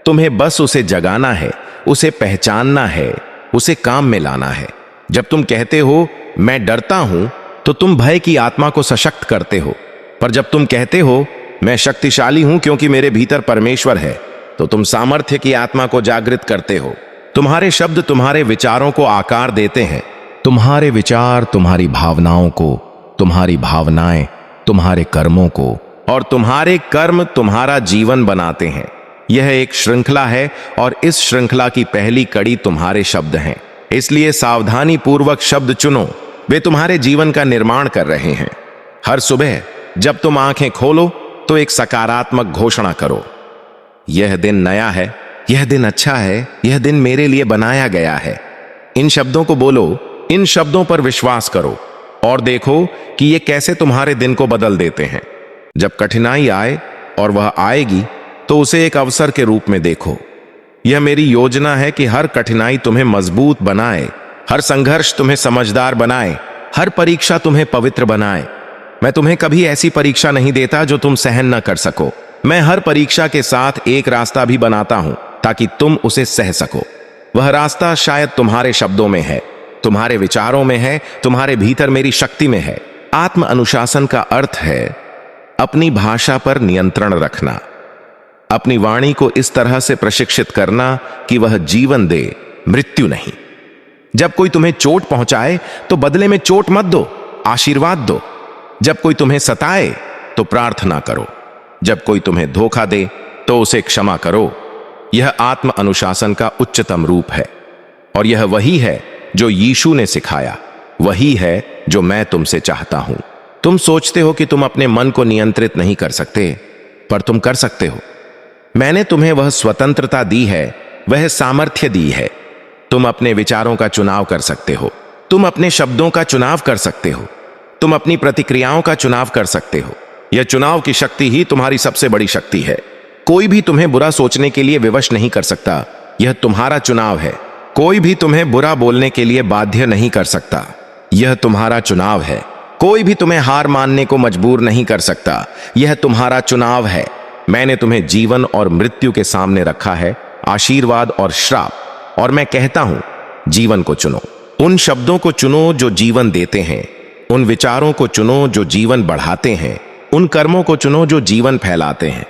S1: तुम्हें बस उसे जगाना है, उसे पहचानना है, उसे काम में लाना है। जब तुम कहते हो मैं डरता हूं तो तुम भय की आत्मा को सशक्त करते हो, पर जब तुम कहते हो मैं शक्तिशाली हूं क्योंकि मेरे भीतर परमेश्वर है, तो तुम सामर्थ्य की आत्मा को जागृत करते हो। तुम्हारे शब्द तुम्हारे विचारों को आकार देते हैं, तुम्हारे विचार तुम्हारी भावनाओं को, तुम्हारी भावनाएं तुम्हारे कर्मों को, और तुम्हारे कर्म तुम्हारा जीवन बनाते हैं। यह एक श्रृंखला है और इस श्रृंखला की पहली कड़ी तुम्हारे शब्द हैं। इसलिए सावधानी पूर्वक शब्द चुनो, वे तुम्हारे जीवन का निर्माण कर रहे हैं। हर सुबह जब तुम आंखें खोलो तो एक सकारात्मक घोषणा करो, यह दिन नया है, यह दिन अच्छा है, यह दिन मेरे लिए बनाया गया है। इन शब्दों को बोलो, इन शब्दों पर विश्वास करो और देखो कि ये कैसे तुम्हारे दिन को बदल देते हैं। जब कठिनाई आए, और वह आएगी, तो उसे एक अवसर के रूप में देखो। यह मेरी योजना है कि हर कठिनाई तुम्हें मजबूत बनाए, हर संघर्ष तुम्हें समझदार बनाए, हर परीक्षा तुम्हें पवित्र बनाए। मैं तुम्हें कभी ऐसी परीक्षा नहीं देता जो तुम सहन न कर सको। मैं हर परीक्षा के साथ एक रास्ता भी बनाता हूं ताकि तुम उसे सह सको। वह रास्ता शायद तुम्हारे शब्दों में है, तुम्हारे विचारों में है, तुम्हारे भीतर मेरी शक्ति में है। आत्म अनुशासन का अर्थ है अपनी भाषा पर नियंत्रण रखना, अपनी वाणी को इस तरह से प्रशिक्षित करना कि वह जीवन दे, मृत्यु नहीं। जब कोई तुम्हें चोट पहुंचाए तो बदले में चोट मत दो, आशीर्वाद दो। जब कोई तुम्हें सताए तो प्रार्थना करो। जब कोई तुम्हें धोखा दे तो उसे क्षमा करो। यह आत्म अनुशासन का उच्चतम रूप है, और यह वही है जो यीशु ने सिखाया, वही है जो मैं तुमसे चाहता हूं। तुम सोचते हो कि तुम अपने मन को नियंत्रित नहीं कर सकते, पर तुम कर सकते हो। मैंने तुम्हें वह स्वतंत्रता दी है, वह सामर्थ्य दी है। तुम अपने विचारों का चुनाव कर सकते हो, तुम अपने शब्दों का चुनाव कर सकते हो, तुम अपनी प्रतिक्रियाओं का चुनाव कर सकते हो। यह चुनाव की शक्ति ही तुम्हारी सबसे बड़ी शक्ति है। कोई भी तुम्हें बुरा सोचने के लिए विवश नहीं कर सकता, यह तुम्हारा चुनाव है। कोई भी तुम्हें बुरा बोलने के लिए बाध्य नहीं कर सकता, यह तुम्हारा चुनाव है। कोई भी तुम्हें हार मानने को मजबूर नहीं कर सकता, यह तुम्हारा चुनाव है। मैंने तुम्हें जीवन और मृत्यु के सामने रखा है, आशीर्वाद और श्राप, और मैं कहता हूं जीवन को चुनो। उन शब्दों को चुनो जो जीवन देते हैं, उन विचारों को चुनो जो जीवन बढ़ाते हैं, उन कर्मों को चुनो जो जीवन फैलाते हैं।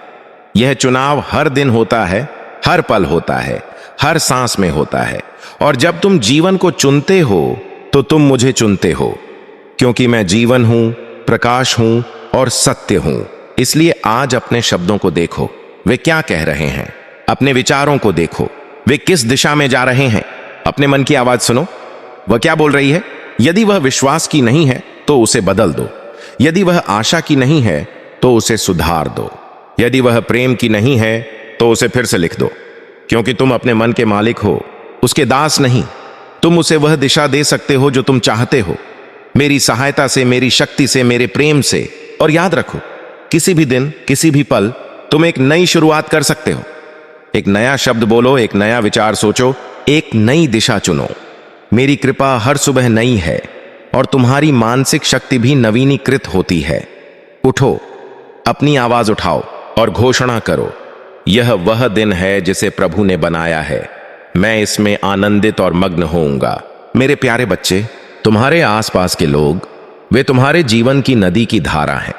S1: यह चुनाव हर दिन होता है, हर पल होता है, हर सांस में होता है। और जब तुम जीवन को चुनते हो तो तुम मुझे चुनते हो, क्योंकि मैं जीवन हूं, प्रकाश हूं और सत्य हूं। इसलिए आज अपने शब्दों को देखो, वे क्या कह रहे हैं। अपने विचारों को देखो, वे किस दिशा में जा रहे हैं। अपने मन की आवाज सुनो, वह क्या बोल रही है। यदि वह विश्वास की नहीं है तो उसे बदल दो। यदि वह आशा की नहीं है तो उसे सुधार दो। यदि वह प्रेम की नहीं है तो उसे फिर से लिख दो, क्योंकि तुम अपने मन के मालिक हो, उसके दास नहीं। तुम उसे वह दिशा दे सकते हो जो तुम चाहते हो, मेरी सहायता से, मेरी शक्ति से, मेरे प्रेम से। और याद रखो, किसी भी दिन, किसी भी पल तुम एक नई शुरुआत कर सकते हो। एक नया शब्द बोलो, एक नया विचार सोचो, एक नई दिशा चुनो। मेरी कृपा हर सुबह नई है और तुम्हारी मानसिक शक्ति भी नवीनीकृत होती है। उठो, अपनी आवाज उठाओ और घोषणा करो, यह वह दिन है जिसे प्रभु ने बनाया है, मैं इसमें आनंदित और मग्न होऊंगा। मेरे प्यारे बच्चे, तुम्हारे आसपास के लोग, वे तुम्हारे जीवन की नदी की धारा हैं।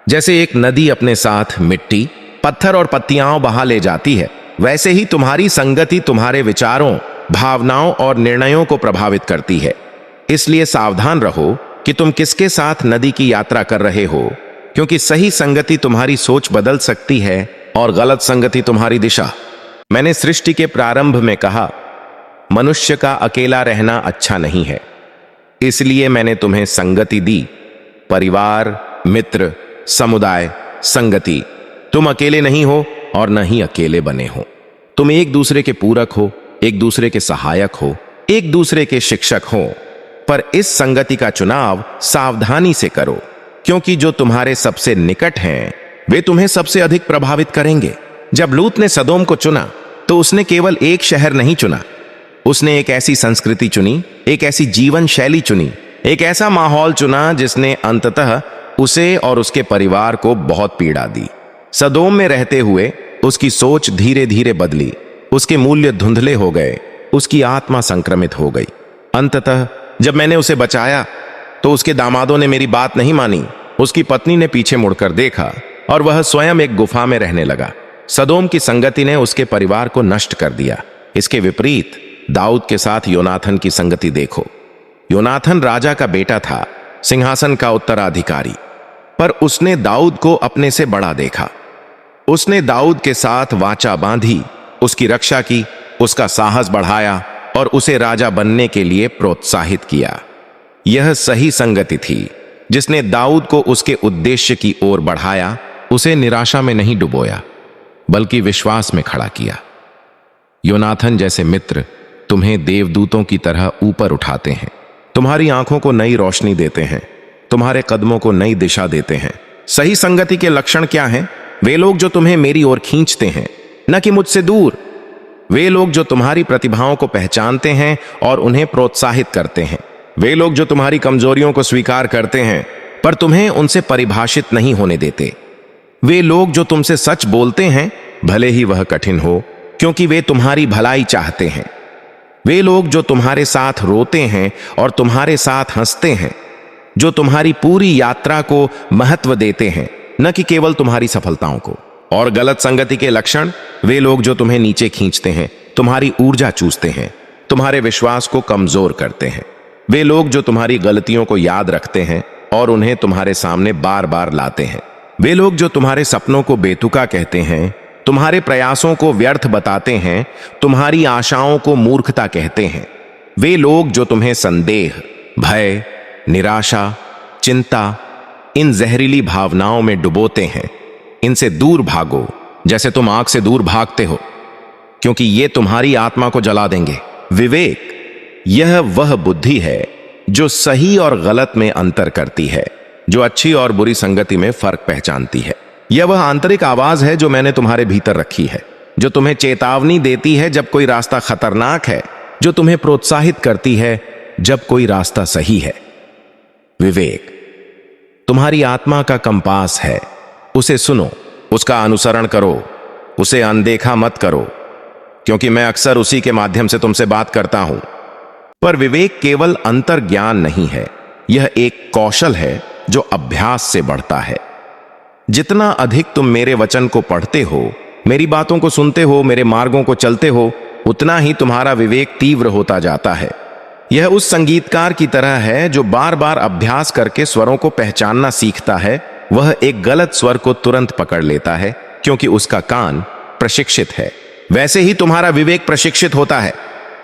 S1: जैसे एक नदी अपने साथ मिट्टी, पत्थर और पत्तियां बहा ले जाती है, वैसे ही तुम्हारी संगति तुम्हारे विचारों, भावनाओं और निर्णयों को प्रभावित करती है। इसलिए सावधान रहो कि तुम किसके साथ नदी की यात्रा कर रहे हो, क्योंकि सही संगति तुम्हारी सोच बदल सकती है और गलत संगति तुम्हारी दिशा। मैंने सृष्टि के प्रारंभ में कहा, मनुष्य का अकेला रहना अच्छा नहीं है, इसलिए मैंने तुम्हें संगति दी। परिवार, मित्र, समुदाय, संगति। तुम अकेले नहीं हो और न ही अकेले बने हो। तुम एक दूसरे के पूरक हो, एक दूसरे के सहायक हो, एक दूसरे के शिक्षक हो। पर इस संगति का चुनाव सावधानी से करो, क्योंकि जो तुम्हारे सबसे निकट हैं वे तुम्हें सबसे अधिक प्रभावित करेंगे। जब लूत ने सदोम को चुना तो उसने केवल एक शहर नहीं चुना, उसने एक ऐसी संस्कृति चुनी, एक ऐसी जीवन शैली चुनी, एक ऐसा माहौल चुना जिसने अंततः उसे और उसके परिवार को बहुत पीड़ा दी। सदोम में रहते हुए उसकी सोच धीरे धीरे बदली, उसके मूल्य धुंधले हो गए, उसकी आत्मा संक्रमित हो गई। अंततः जब मैंने उसे बचाया तो उसके दामादों ने मेरी बात नहीं मानी। उसकी पत्नी ने पीछे मुड़कर देखा और वह स्वयं एक गुफा में रहने लगा। सदोम की संगति ने उसके परिवार को नष्ट कर दिया। इसके विपरीत दाऊद के साथ योनाथन की संगति देखो। योनाथन राजा का बेटा था, सिंहासन का उत्तराधिकारी, पर उसने दाऊद को अपने से बड़ा देखा। उसने दाऊद के साथ वाचा बांधी, उसकी रक्षा की, उसका साहस बढ़ाया और उसे राजा बनने के लिए प्रोत्साहित किया। यह सही संगति थी जिसने दाऊद को उसके उद्देश्य की ओर बढ़ाया, उसे निराशा में नहीं डुबोया बल्कि विश्वास में खड़ा किया। योनाथन जैसे मित्र तुम्हें देवदूतों की तरह ऊपर उठाते हैं, तुम्हारी आंखों को नई रोशनी देते हैं, तुम्हारे कदमों को नई दिशा देते हैं। सही संगति के लक्षण क्या हैं? वे लोग जो तुम्हें मेरी ओर खींचते हैं, न कि मुझसे दूर। वे लोग जो तुम्हारी प्रतिभाओं को पहचानते हैं और उन्हें प्रोत्साहित करते हैं। वे लोग जो तुम्हारी कमजोरियों को स्वीकार करते हैं पर तुम्हें उनसे परिभाषित नहीं होने देते। वे लोग जो तुमसे सच बोलते हैं भले ही वह कठिन हो, क्योंकि वे तुम्हारी भलाई चाहते हैं। वे लोग जो तुम्हारे साथ रोते हैं और तुम्हारे साथ हंसते हैं, जो तुम्हारी पूरी यात्रा को महत्व देते हैं, न कि केवल तुम्हारी सफलताओं को। और गलत संगति के लक्षण, वे लोग जो तुम्हें नीचे खींचते हैं, तुम्हारी ऊर्जा चूसते हैं, तुम्हारे विश्वास को कमजोर करते हैं। वे लोग जो तुम्हारी गलतियों को याद रखते हैं और उन्हें तुम्हारे सामने बार बार लाते हैं। वे लोग जो तुम्हारे सपनों को बेतुका कहते हैं, तुम्हारे प्रयासों को व्यर्थ बताते हैं, तुम्हारी आशाओं को मूर्खता कहते हैं। वे लोग जो तुम्हें संदेह, भय, निराशा, चिंता, इन जहरीली भावनाओं में डुबोते हैं, इनसे दूर भागो जैसे तुम आग से दूर भागते हो, क्योंकि ये तुम्हारी आत्मा को जला देंगे। विवेक, यह वह बुद्धि है जो सही और गलत में अंतर करती है, जो अच्छी और बुरी संगति में फर्क पहचानती है। यह वह आंतरिक आवाज है जो मैंने तुम्हारे भीतर रखी है, जो तुम्हें चेतावनी देती है जब कोई रास्ता खतरनाक है, जो तुम्हें प्रोत्साहित करती है जब कोई रास्ता सही है। विवेक तुम्हारी आत्मा का कंपास है, उसे सुनो, उसका अनुसरण करो, उसे अनदेखा मत करो, क्योंकि मैं अक्सर उसी के माध्यम से तुमसे बात करता हूं। पर विवेक केवल अंतर्ज्ञान नहीं है, यह एक कौशल है जो अभ्यास से बढ़ता है। जितना अधिक तुम मेरे वचन को पढ़ते हो, मेरी बातों को सुनते हो, मेरे मार्गों को चलते हो, उतना ही तुम्हारा विवेक तीव्र होता जाता है। यह उस संगीतकार की तरह है जो बार बार अभ्यास करके स्वरों को पहचानना सीखता है। वह एक गलत स्वर को तुरंत पकड़ लेता है क्योंकि उसका कान प्रशिक्षित है। वैसे ही तुम्हारा विवेक प्रशिक्षित होता है।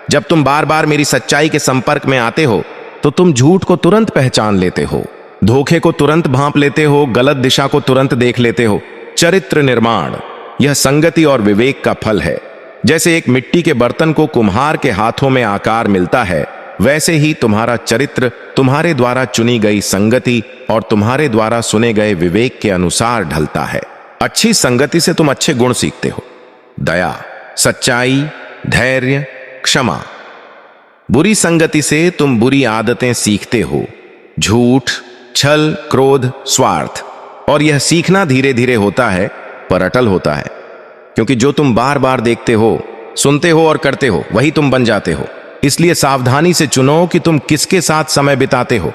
S1: जब तुम बार बार मेरी सच्चाई के संपर्क में आते हो तो तुम झूठ को तुरंत पहचान लेते हो, धोखे को तुरंत भांप लेते हो, गलत दिशा को तुरंत देख लेते हो। चरित्र निर्माण यह संगति और विवेक का फल है। जैसे एक मिट्टी के बर्तन को कुम्हार के हाथों में आकार मिलता है, वैसे ही तुम्हारा चरित्र तुम्हारे द्वारा चुनी गई संगति और तुम्हारे द्वारा सुने गए विवेक के अनुसार ढलता है। अच्छी संगति से तुम अच्छे गुण सीखते हो, दया, सच्चाई, धैर्य, क्षमा। बुरी संगति से तुम बुरी आदतें सीखते हो, झूठ, छल, क्रोध, स्वार्थ। और यह सीखना धीरे धीरे होता है पर अटल होता है, क्योंकि जो तुम बार बार देखते हो, सुनते हो और करते हो, वही तुम बन जाते हो। इसलिए सावधानी से चुनो कि तुम किसके साथ समय बिताते हो।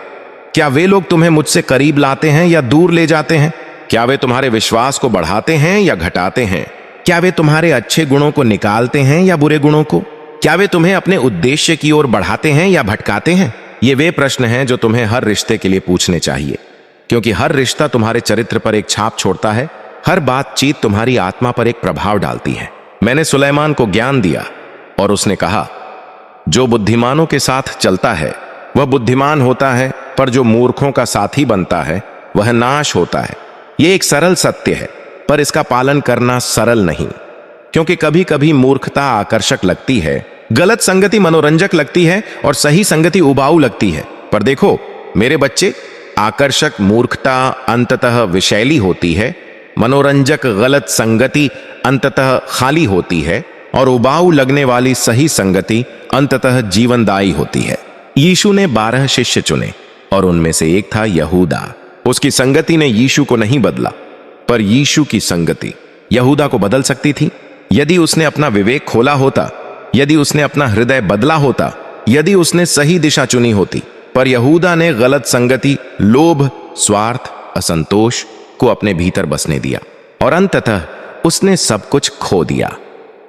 S1: क्या वे लोग तुम्हें मुझसे करीब लाते हैं या दूर ले जाते हैं? क्या वे तुम्हारे विश्वास को बढ़ाते हैं या घटाते हैं? क्या वे तुम्हारे अच्छे गुणों को निकालते हैं या बुरे गुणों को? क्या वे तुम्हें अपने उद्देश्य की ओर बढ़ाते हैं या भटकाते हैं? ये वे प्रश्न हैं जो तुम्हें हर रिश्ते के लिए पूछने चाहिए, क्योंकि हर रिश्ता तुम्हारे चरित्र पर एक छाप छोड़ता है। हर बातचीत तुम्हारी आत्मा पर एक प्रभाव डालती है। मैंने सुलेमान को ज्ञान दिया और उसने कहा, जो बुद्धिमानों के साथ चलता है वह बुद्धिमान होता है, पर जो मूर्खों का साथी बनता है वह नाश होता है। यह एक सरल सत्य है, पर इसका पालन करना सरल नहीं, क्योंकि कभी कभी मूर्खता आकर्षक लगती है, गलत संगति मनोरंजक लगती है और सही संगति उबाऊ लगती है। पर देखो मेरे बच्चे, आकर्षक मूर्खता अंततः विषैली होती है, मनोरंजक गलत संगति अंततः खाली होती है और उबाऊ लगने वाली सही संगति अंततः जीवनदायी होती है। यीशु ने 12 शिष्य चुने और उनमें से एक था यहूदा। उसकी संगति ने यीशु को नहीं बदला, पर यीशु की संगति यहूदा को बदल सकती थी। यदि उसने अपना विवेक खोला होता, यदि उसने अपना हृदय बदला होता, यदि उसने सही दिशा चुनी होती। पर यहूदा ने गलत संगति, लोभ, स्वार्थ, असंतोष को अपने भीतर बसने दिया और अंततः उसने सब कुछ खो दिया।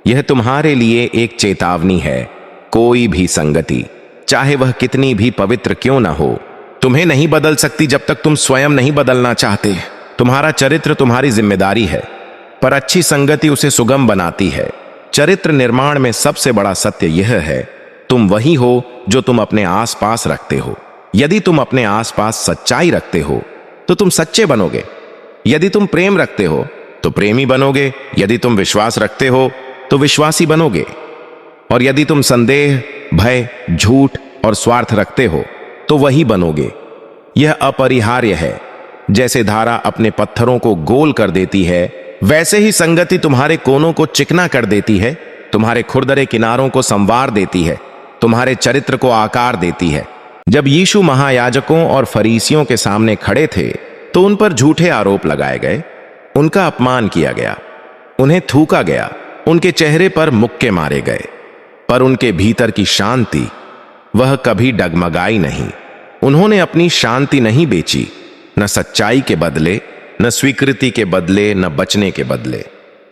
S1: यह तुम्हारे लिए एक चेतावनी है। कोई भी संगति, चाहे वह कितनी भी पवित्र क्यों ना हो, तुम्हें नहीं बदल सकती जब तक तुम स्वयं नहीं बदलना चाहते। तुम्हारा चरित्र तुम्हारी जिम्मेदारी है, पर अच्छी संगति उसे सुगम बनाती है। चरित्र निर्माण में सबसे बड़ा सत्य यह है, तुम वही हो जो तुम अपने आसपास रखते हो। यदि तुम अपने आसपास सच्चाई रखते हो तो तुम सच्चे बनोगे। यदि तुम प्रेम रखते हो तो प्रेमी बनोगे। यदि तुम विश्वास रखते हो तो विश्वासी बनोगे। और यदि तुम संदेह, भय, झूठ और स्वार्थ रखते हो तो वही बनोगे। यह अपरिहार्य है। जैसे धारा अपने पत्थरों को गोल कर देती है, वैसे ही संगति तुम्हारे कोनों को चिकना कर देती है, तुम्हारे खुरदरे किनारों को संवार देती है, तुम्हारे चरित्र को आकार देती है। जब यीशु महायाजकों और फरीसियों के सामने खड़े थे तो उन पर झूठे आरोप लगाए गए, उनका अपमान किया गया, उन्हें थूका गया, उनके चेहरे पर मुक्के मारे गए। पर उनके भीतर की शांति, वह कभी डगमगाई नहीं। उन्होंने अपनी शांति नहीं बेची, न सच्चाई के बदले, न स्वीकृति के बदले, न बचने के बदले।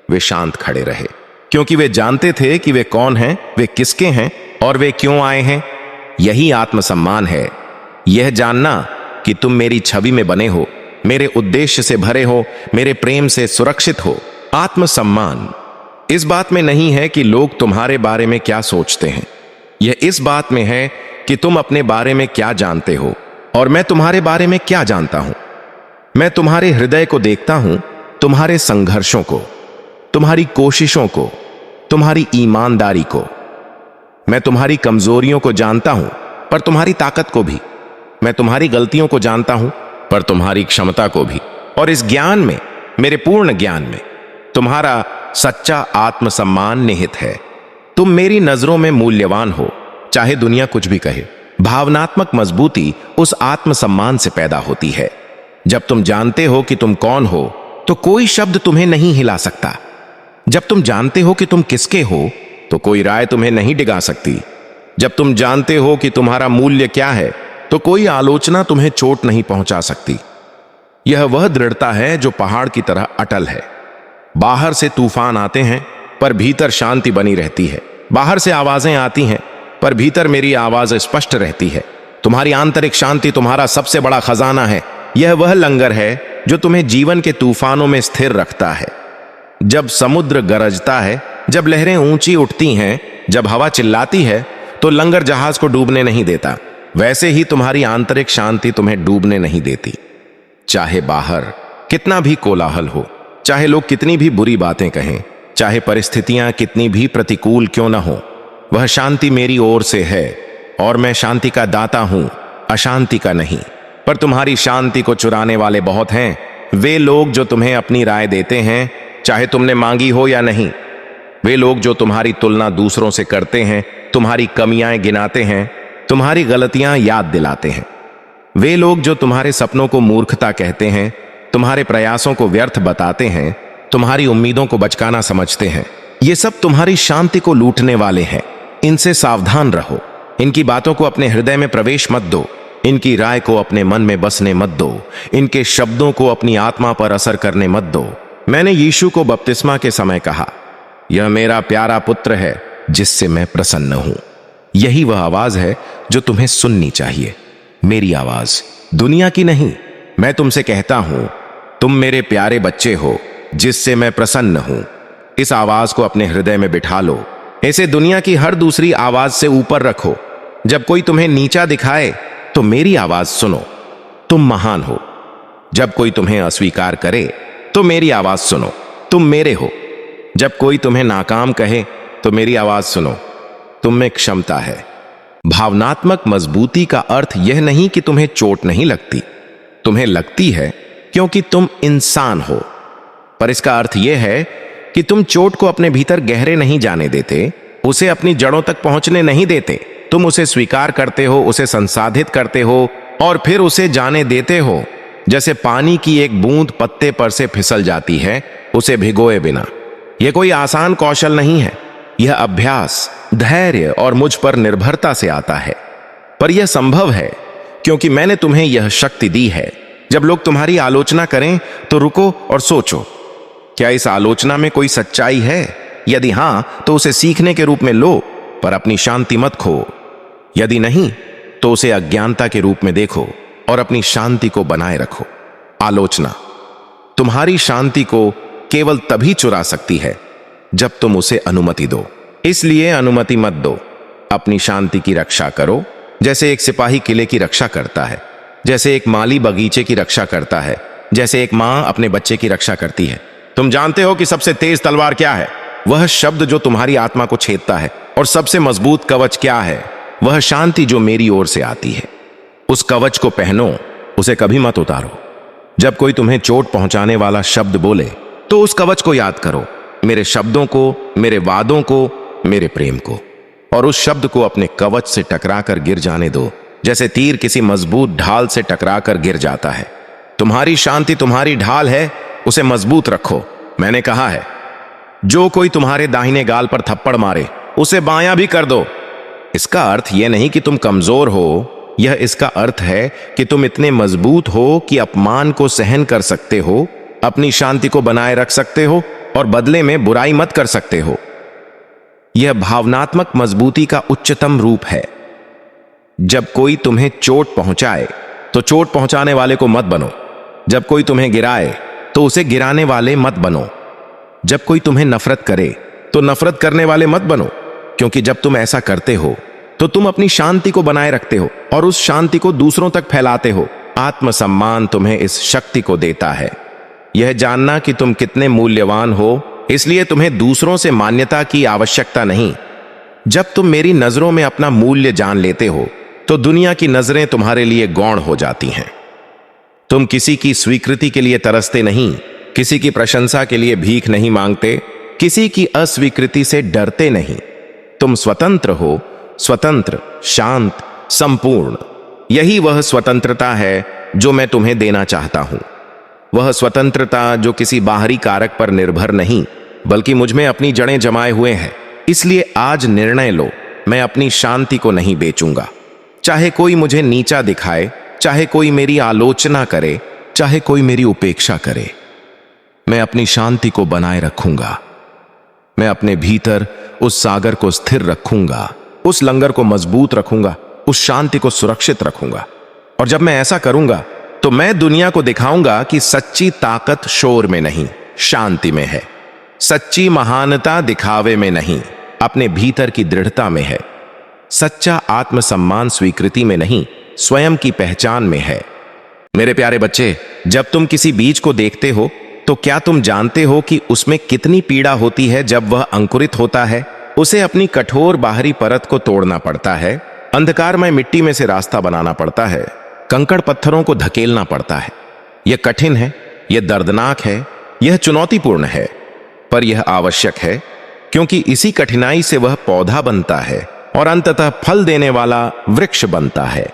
S1: वे शांत खड़े रहे, क्योंकि वे जानते थे कि वे कौन हैं, वे किसके हैं और वे क्यों आए हैं। यही आत्मसम्मान है, यह जानना कि तुम मेरी छवि में बने हो, मेरे उद्देश्य से भरे हो, मेरे प्रेम से सुरक्षित हो। आत्मसम्मान इस बात में नहीं है कि लोग तुम्हारे बारे में क्या सोचते हैं, यह इस बात में है कि तुम अपने बारे में क्या जानते हो और मैं तुम्हारे बारे में क्या जानता हूं। मैं तुम्हारे हृदय को देखता हूं, तुम्हारे संघर्षों को, तुम्हारी कोशिशों को, तुम्हारी ईमानदारी को। मैं तुम्हारी कमजोरियों को जानता हूं, पर तुम्हारी ताकत को भी। मैं तुम्हारी गलतियों को जानता हूं, पर तुम्हारी क्षमता को भी। और इस ज्ञान में, मेरे पूर्ण ज्ञान में, तुम्हारा सच्चा आत्मसम्मान निहित है। तुम मेरी नजरों में मूल्यवान हो, चाहे दुनिया कुछ भी कहे। भावनात्मक मजबूती उस आत्मसम्मान से पैदा होती है। जब तुम जानते हो कि तुम कौन हो, तो कोई शब्द तुम्हें नहीं हिला सकता। जब तुम जानते हो कि तुम किसके हो, तो कोई राय तुम्हें नहीं डिगा सकती। जब तुम जानते हो कि तुम्हारा मूल्य क्या है, तो कोई आलोचना तुम्हें चोट नहीं पहुंचा सकती। यह वह दृढ़ता है जो पहाड़ की तरह अटल है। बाहर से तूफान आते हैं, पर भीतर शांति बनी रहती है। बाहर से आवाजें आती हैं, पर भीतर मेरी आवाज स्पष्ट रहती है। तुम्हारी आंतरिक शांति तुम्हारा सबसे बड़ा खजाना है। यह वह लंगर है जो तुम्हें जीवन के तूफानों में स्थिर रखता है। जब समुद्र गरजता है, जब लहरें ऊंची उठती हैं, जब हवा चिल्लाती है, तो लंगर जहाज को डूबने नहीं देता। वैसे ही तुम्हारी आंतरिक शांति तुम्हें डूबने नहीं देती। चाहे बाहर कितना भी कोलाहल हो, चाहे लोग कितनी भी बुरी बातें कहें, चाहे परिस्थितियां कितनी भी प्रतिकूल क्यों न हो, वह शांति मेरी ओर से है और मैं शांति का दाता हूं, अशांति का नहीं। पर तुम्हारी शांति को चुराने वाले बहुत हैं। वे लोग जो तुम्हें अपनी राय देते हैं, चाहे तुमने मांगी हो या नहीं। वे लोग जो तुम्हारी तुलना दूसरों से करते हैं, तुम्हारी कमियां गिनाते हैं, तुम्हारी गलतियां याद दिलाते हैं। वे लोग जो तुम्हारे सपनों को मूर्खता कहते हैं, तुम्हारे प्रयासों को व्यर्थ बताते हैं, तुम्हारी उम्मीदों को बचकाना समझते हैं, ये सब तुम्हारी शांति को लूटने वाले हैं। इनसे सावधान रहो। इनकी बातों को अपने हृदय में प्रवेश मत दो। इनकी राय को अपने मन में बसने मत दो। इनके शब्दों को अपनी आत्मा पर असर करने मत दो। मैंने यीशु को बपतिस्मा के समय कहा, यह मेरा प्यारा पुत्र है जिससे मैं प्रसन्न हूं। यही वह आवाज है जो तुम्हें सुननी चाहिए, मेरी आवाज, दुनिया की नहीं। मैं तुमसे कहता हूं, तुम मेरे प्यारे बच्चे हो जिससे मैं प्रसन्न हूं। इस आवाज को अपने हृदय में बिठा लो। इसे दुनिया की हर दूसरी आवाज से ऊपर रखो। जब कोई तुम्हें नीचा दिखाए तो मेरी आवाज सुनो, तुम महान हो। जब कोई तुम्हें अस्वीकार करे तो मेरी आवाज सुनो, तुम मेरे हो। जब कोई तुम्हें नाकाम कहे तो मेरी आवाज सुनो, तुम में क्षमता है। भावनात्मक मजबूती का अर्थ यह नहीं कि तुम्हें चोट नहीं लगती। तुम्हें लगती है क्योंकि तुम इंसान हो। पर इसका अर्थ यह है कि तुम चोट को अपने भीतर गहरे नहीं जाने देते, उसे अपनी जड़ों तक पहुंचने नहीं देते। तुम उसे स्वीकार करते हो, उसे संसाधित करते हो और फिर उसे जाने देते हो। जैसे पानी की एक बूंद पत्ते पर से फिसल जाती है, उसे भिगोए बिना। यह कोई आसान कौशल नहीं है। यह अभ्यास, धैर्य और मुझ पर निर्भरता से आता है। पर यह संभव है क्योंकि मैंने तुम्हें यह शक्ति दी है। जब लोग तुम्हारी आलोचना करें तो रुको और सोचो, क्या इस आलोचना में कोई सच्चाई है? यदि हां, तो उसे सीखने के रूप में लो, पर अपनी शांति मत खो। यदि नहीं, तो उसे अज्ञानता के रूप में देखो और अपनी शांति को बनाए रखो। आलोचना तुम्हारी शांति को केवल तभी चुरा सकती है जब तुम उसे अनुमति दो। इसलिए अनुमति मत दो। अपनी शांति की रक्षा करो, जैसे एक सिपाही किले की रक्षा करता है, जैसे एक माली बगीचे की रक्षा करता है, जैसे एक मां अपने बच्चे की रक्षा करती है। तुम जानते हो कि सबसे तेज तलवार क्या है? वह शब्द जो तुम्हारी आत्मा को छेदता है। और सबसे मजबूत कवच क्या है? वह शांति जो मेरी ओर से आती है। उस कवच को पहनो, उसे कभी मत उतारो। जब कोई तुम्हें चोट पहुंचाने वाला शब्द बोले तो उस कवच को याद करो, मेरे शब्दों को, मेरे वादों को, मेरे प्रेम को, और उस शब्द को अपने कवच से टकराकर गिर जाने दो, जैसे तीर किसी मजबूत ढाल से टकराकर गिर जाता है। तुम्हारी शांति तुम्हारी ढाल है, उसे मजबूत रखो। मैंने कहा है, जो कोई तुम्हारे दाहिने गाल पर थप्पड़ मारे उसे बायां भी कर दो। इसका अर्थ यह नहीं कि तुम कमजोर हो, यह इसका अर्थ है कि तुम इतने मजबूत हो कि अपमान को सहन कर सकते हो, अपनी शांति को बनाए रख सकते हो और बदले में बुराई मत कर सकते हो। यह भावनात्मक मजबूती का उच्चतम रूप है। जब कोई तुम्हें चोट पहुंचाए तो चोट पहुंचाने वाले को मत बनो। जब कोई तुम्हें गिराए तो उसे गिराने वाले मत बनो। जब कोई तुम्हें नफरत करे तो नफरत करने वाले मत बनो, क्योंकि जब तुम ऐसा करते हो तो तुम अपनी शांति को बनाए रखते हो और उस शांति को दूसरों तक फैलाते हो। आत्मसम्मान तुम्हें इस शक्ति को देता है, यह जानना कि तुम कितने मूल्यवान हो, इसलिए तुम्हें दूसरों से मान्यता की आवश्यकता नहीं। जब तुम मेरी नजरों में अपना मूल्य जान लेते हो तो दुनिया की नजरें तुम्हारे लिए गौण हो जाती हैं। तुम किसी की स्वीकृति के लिए तरसते नहीं, किसी की प्रशंसा के लिए भीख नहीं मांगते, किसी की अस्वीकृति से डरते नहीं। तुम स्वतंत्र हो, स्वतंत्र, शांत, संपूर्ण। यही वह स्वतंत्रता है जो मैं तुम्हें देना चाहता हूं। वह स्वतंत्रता जो किसी बाहरी कारक पर निर्भर नहीं, बल्कि मुझ में अपनी जड़ें जमाए हुए है। इसलिए आज निर्णय लो, मैं अपनी शांति को नहीं बेचूंगा। चाहे कोई मुझे नीचा दिखाए, चाहे कोई मेरी आलोचना करे, चाहे कोई मेरी उपेक्षा करे, मैं अपनी शांति को बनाए रखूंगा। मैं अपने भीतर उस सागर को स्थिर रखूंगा, उस लंगर को मजबूत रखूंगा, उस शांति को सुरक्षित रखूंगा। और जब मैं ऐसा करूंगा तो मैं दुनिया को दिखाऊंगा कि सच्ची ताकत शोर में नहीं, शांति में है। सच्ची महानता दिखावे में नहीं, अपने भीतर की दृढ़ता में है। सच्चा आत्मसम्मान स्वीकृति में नहीं, स्वयं की पहचान में है। मेरे प्यारे बच्चे, जब तुम किसी बीज को देखते हो तो क्या तुम जानते हो कि उसमें कितनी पीड़ा होती है जब वह अंकुरित होता है? उसे अपनी कठोर बाहरी परत को तोड़ना पड़ता है, अंधकारमय मिट्टी में से रास्ता बनाना पड़ता है, कंकड़ पत्थरों को धकेलना पड़ता है। यह कठिन है, यह दर्दनाक है, यह चुनौतीपूर्ण है, पर यह आवश्यक है, क्योंकि इसी कठिनाई से वह पौधा बनता है और अंततः फल देने वाला वृक्ष बनता है।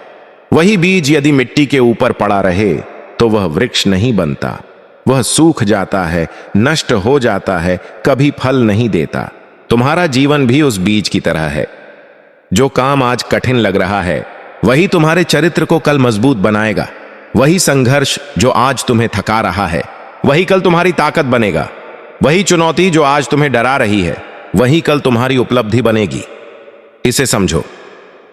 S1: वही बीज यदि मिट्टी के ऊपर पड़ा रहे तो वह वृक्ष नहीं बनता, वह सूख जाता है, नष्ट हो जाता है, कभी फल नहीं देता। तुम्हारा जीवन भी उस बीज की तरह है। जो काम आज कठिन लग रहा है वही तुम्हारे चरित्र को कल मजबूत बनाएगा। वही संघर्ष जो आज तुम्हें थका रहा है वही कल तुम्हारी ताकत बनेगा। वही चुनौती जो आज तुम्हें डरा रही है वही कल तुम्हारी उपलब्धि बनेगी। इसे समझो,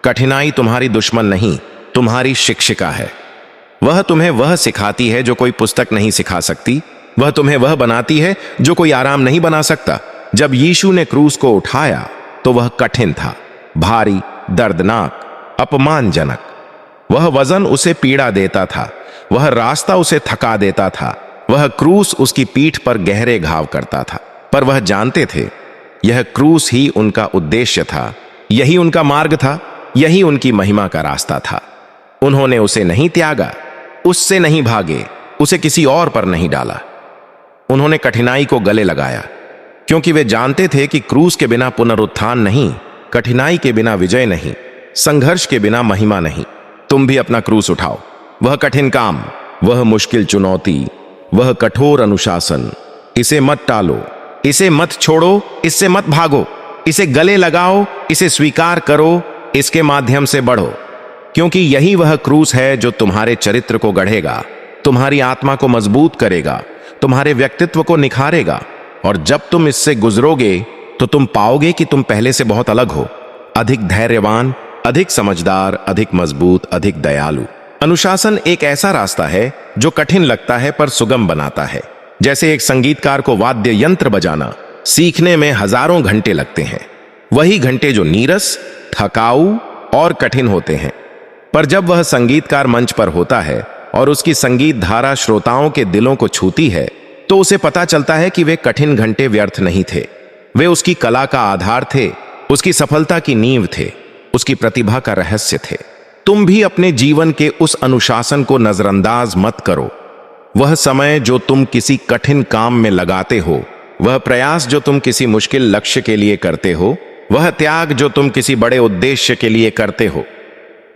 S1: कठिनाई तुम्हारी दुश्मन नहीं, तुम्हारी शिक्षिका है। वह तुम्हें वह सिखाती है जो कोई पुस्तक नहीं सिखा सकती। वह तुम्हें वह बनाती है जो कोई आराम नहीं बना सकता। जब यीशु ने क्रूस को उठाया तो वह कठिन था, भारी, दर्दनाक, अपमानजनक। वह वजन उसे पीड़ा देता था, वह रास्ता उसे थका देता था, वह क्रूस उसकी पीठ पर गहरे घाव करता था। पर वह जानते थे यह क्रूस ही उनका उद्देश्य था, यही उनका मार्ग था, यही उनकी महिमा का रास्ता था। उन्होंने उसे नहीं त्यागा, उससे नहीं भागे, उसे किसी और पर नहीं डाला। उन्होंने कठिनाई को गले लगाया, क्योंकि वे जानते थे कि क्रूस के बिना पुनरुत्थान नहीं, कठिनाई के बिना विजय नहीं, संघर्ष के बिना महिमा नहीं। तुम भी अपना क्रूस उठाओ। वह कठिन काम, वह मुश्किल चुनौती, वह कठोर अनुशासन, इसे मत टालो, इसे मत छोड़ो, इससे मत भागो, इसे गले लगाओ, इसे स्वीकार करो, इसके माध्यम से बढ़ो, क्योंकि यही वह क्रूस है जो तुम्हारे चरित्र को गढ़ेगा, तुम्हारी आत्मा को मजबूत करेगा, तुम्हारे व्यक्तित्व को निखारेगा। और जब तुम इससे गुजरोगे तो तुम पाओगे कि तुम पहले से बहुत अलग हो, अधिक धैर्यवान, अधिक समझदार, अधिक मजबूत, अधिक दयालु। अनुशासन एक ऐसा रास्ता है जो कठिन लगता है पर सुगम बनाता है। जैसे एक संगीतकार को वाद्य यंत्र बजाना सीखने में हजारों घंटे लगते हैं, वही घंटे जो नीरस, थकाऊ और कठिन होते हैं। पर जब वह संगीतकार मंच पर होता है और उसकी संगीत धारा श्रोताओं के दिलों को छूती है, तो उसे पता चलता है कि वे कठिन घंटे व्यर्थ नहीं थे। वे उसकी कला का आधार थे, उसकी सफलता की नींव थे, उसकी प्रतिभा का रहस्य थे। तुम भी अपने जीवन के उस अनुशासन को नजरअंदाज मत करो। वह समय जो तुम किसी कठिन काम में लगाते हो, वह प्रयास जो तुम किसी मुश्किल लक्ष्य के लिए करते हो, वह त्याग जो तुम किसी बड़े उद्देश्य के लिए करते हो,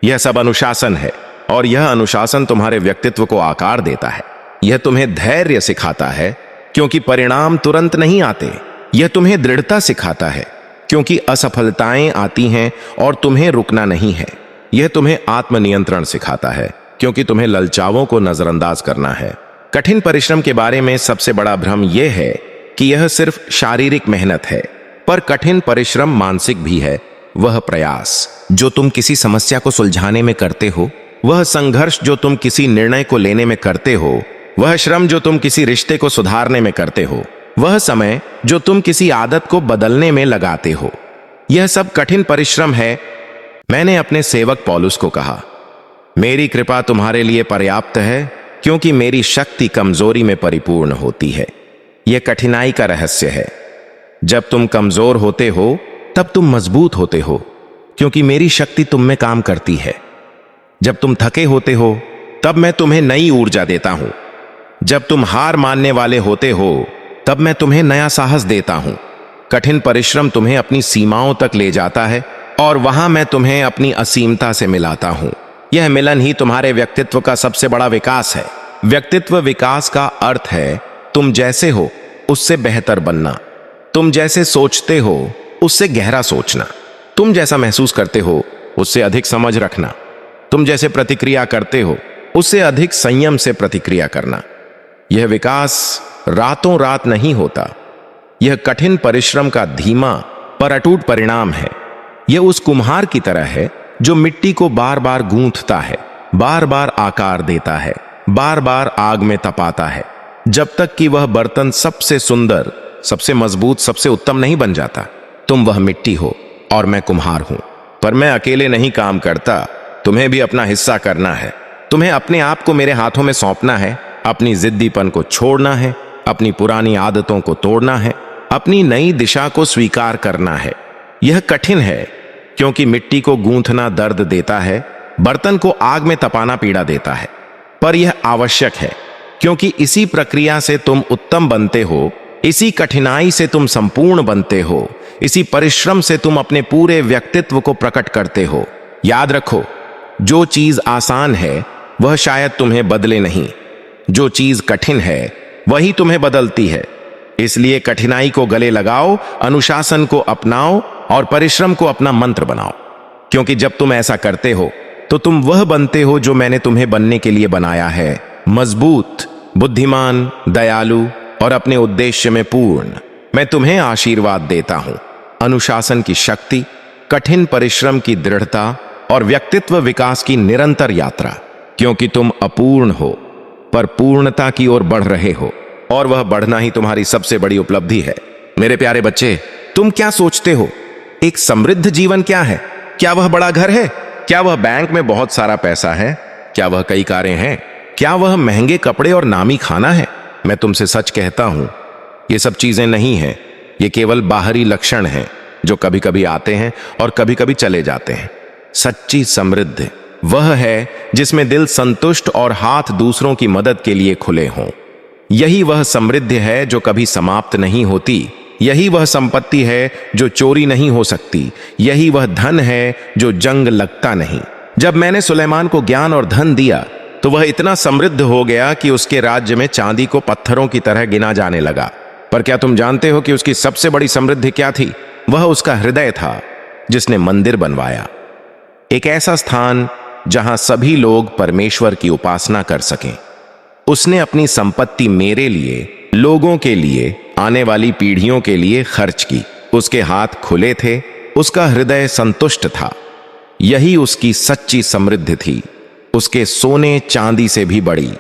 S1: यह सब अनुशासन है। और यह अनुशासन तुम्हारे व्यक्तित्व को आकार देता है। यह तुम्हें धैर्य सिखाता है, क्योंकि परिणाम तुरंत नहीं आते। यह तुम्हें दृढ़ता सिखाता है, क्योंकि असफलताएं आती हैं और तुम्हें रुकना नहीं है। यह तुम्हें आत्मनियंत्रण सिखाता है, क्योंकि तुम्हें ललचावों को नजरअंदाज करना है। कठिन परिश्रम के बारे में सबसे बड़ा भ्रम यह है कि यह सिर्फ शारीरिक मेहनत है, पर कठिन परिश्रम मानसिक भी है। वह प्रयास जो तुम किसी समस्या को सुलझाने में करते हो, वह संघर्ष जो तुम किसी निर्णय को लेने में करते हो, वह श्रम जो तुम किसी रिश्ते को सुधारने में करते हो, वह समय जो तुम किसी आदत को बदलने में लगाते हो, यह सब कठिन परिश्रम है। मैंने अपने सेवक पौलुस को कहा, मेरी कृपा तुम्हारे लिए पर्याप्त है, क्योंकि मेरी शक्ति कमजोरी में परिपूर्ण होती है। यह कठिनाई का रहस्य है। जब तुम कमजोर होते हो तब तुम मजबूत होते हो, क्योंकि मेरी शक्ति तुम में काम करती है। जब तुम थके होते हो तब मैं तुम्हें नई ऊर्जा देता हूं। जब तुम हार मानने वाले होते हो तब मैं तुम्हें नया साहस देता हूं। कठिन परिश्रम तुम्हें अपनी सीमाओं तक ले जाता है और वहां मैं तुम्हें अपनी असीमता से मिलाता हूं। यह मिलन ही तुम्हारे व्यक्तित्व का सबसे बड़ा विकास है। व्यक्तित्व विकास का अर्थ है तुम जैसे हो उससे बेहतर बनना, तुम जैसे सोचते हो उससे गहरा सोचना, तुम जैसा महसूस करते हो उससे अधिक समझ रखना, तुम जैसे प्रतिक्रिया करते हो उससे अधिक संयम से प्रतिक्रिया करना। यह विकास रातों रात नहीं होता। यह कठिन परिश्रम का धीमा पर अटूट परिणाम है। यह उस कुम्हार की तरह है जो मिट्टी को बार बार गूंथता है, बार बार आकार देता है, बार बार आग में तपाता है, जब तक कि वह बर्तन सबसे सुंदर, सबसे मजबूत, सबसे उत्तम नहीं बन जाता। तुम वह मिट्टी हो और मैं कुम्हार हूं, पर मैं अकेले नहीं काम करता। तुम्हें भी अपना हिस्सा करना है। तुम्हें अपने आप को मेरे हाथों में सौंपना है, अपनी जिद्दीपन को छोड़ना है, अपनी पुरानी आदतों को तोड़ना है, अपनी नई दिशा को स्वीकार करना है। यह कठिन है, क्योंकि मिट्टी को गूंथना दर्द देता है, बर्तन को आग में तपाना पीड़ा देता है, पर यह आवश्यक है, क्योंकि इसी प्रक्रिया से तुम उत्तम बनते हो, इसी कठिनाई से तुम संपूर्ण बनते हो, इसी परिश्रम से तुम अपने पूरे व्यक्तित्व को प्रकट करते हो। याद रखो, जो चीज आसान है वह शायद तुम्हें बदले नहीं, जो चीज कठिन है वही तुम्हें बदलती है। इसलिए कठिनाई को गले लगाओ, अनुशासन को अपनाओ और परिश्रम को अपना मंत्र बनाओ, क्योंकि जब तुम ऐसा करते हो तो तुम वह बनते हो जो मैंने तुम्हें बनने के लिए बनाया है, मजबूत, बुद्धिमान, दयालु और अपने उद्देश्य में पूर्ण। मैं तुम्हें आशीर्वाद देता हूं, अनुशासन की शक्ति, कठिन परिश्रम की दृढ़ता और व्यक्तित्व विकास की निरंतर यात्रा, क्योंकि तुम अपूर्ण हो पर पूर्णता की ओर बढ़ रहे हो, और वह बढ़ना ही तुम्हारी सबसे बड़ी उपलब्धि है। मेरे प्यारे बच्चे, तुम क्या सोचते हो? एक समृद्ध जीवन क्या है? क्या वह बड़ा घर है? क्या वह बैंक में बहुत सारा पैसा है? क्या वह कई कारें हैं? क्या वह महंगे कपड़े और नामी खाना है? मैं तुमसे सच कहता हूं, ये सब चीजें नहीं हैं। ये केवल बाहरी लक्षण हैं जो कभी कभी आते हैं और कभी कभी चले जाते हैं। सच्ची समृद्धि वह है जिसमें दिल संतुष्ट और हाथ दूसरों की मदद के लिए खुले हों। यही वह समृद्धि है जो कभी समाप्त नहीं होती। यही वह संपत्ति है जो चोरी नहीं हो सकती। यही वह धन है जो जंग लगता नहीं। जब मैंने सुलेमान को ज्ञान और धन दिया तो वह इतना समृद्ध हो गया कि उसके राज्य में चांदी को पत्थरों की तरह गिना जाने लगा। पर क्या तुम जानते हो कि उसकी सबसे बड़ी समृद्धि क्या थी? वह उसका हृदय था, जिसने मंदिर बनवाया, एक ऐसा स्थान जहां सभी लोग परमेश्वर की उपासना कर सकें। उसने अपनी संपत्ति मेरे लिए, लोगों के लिए, आने वाली पीढ़ियों के लिए खर्च की। उसके हाथ खुले थे, उसका हृदय संतुष्ट था। यही उसकी सच्ची समृद्धि थी, उसके सोने चांदी से भी बड़ी।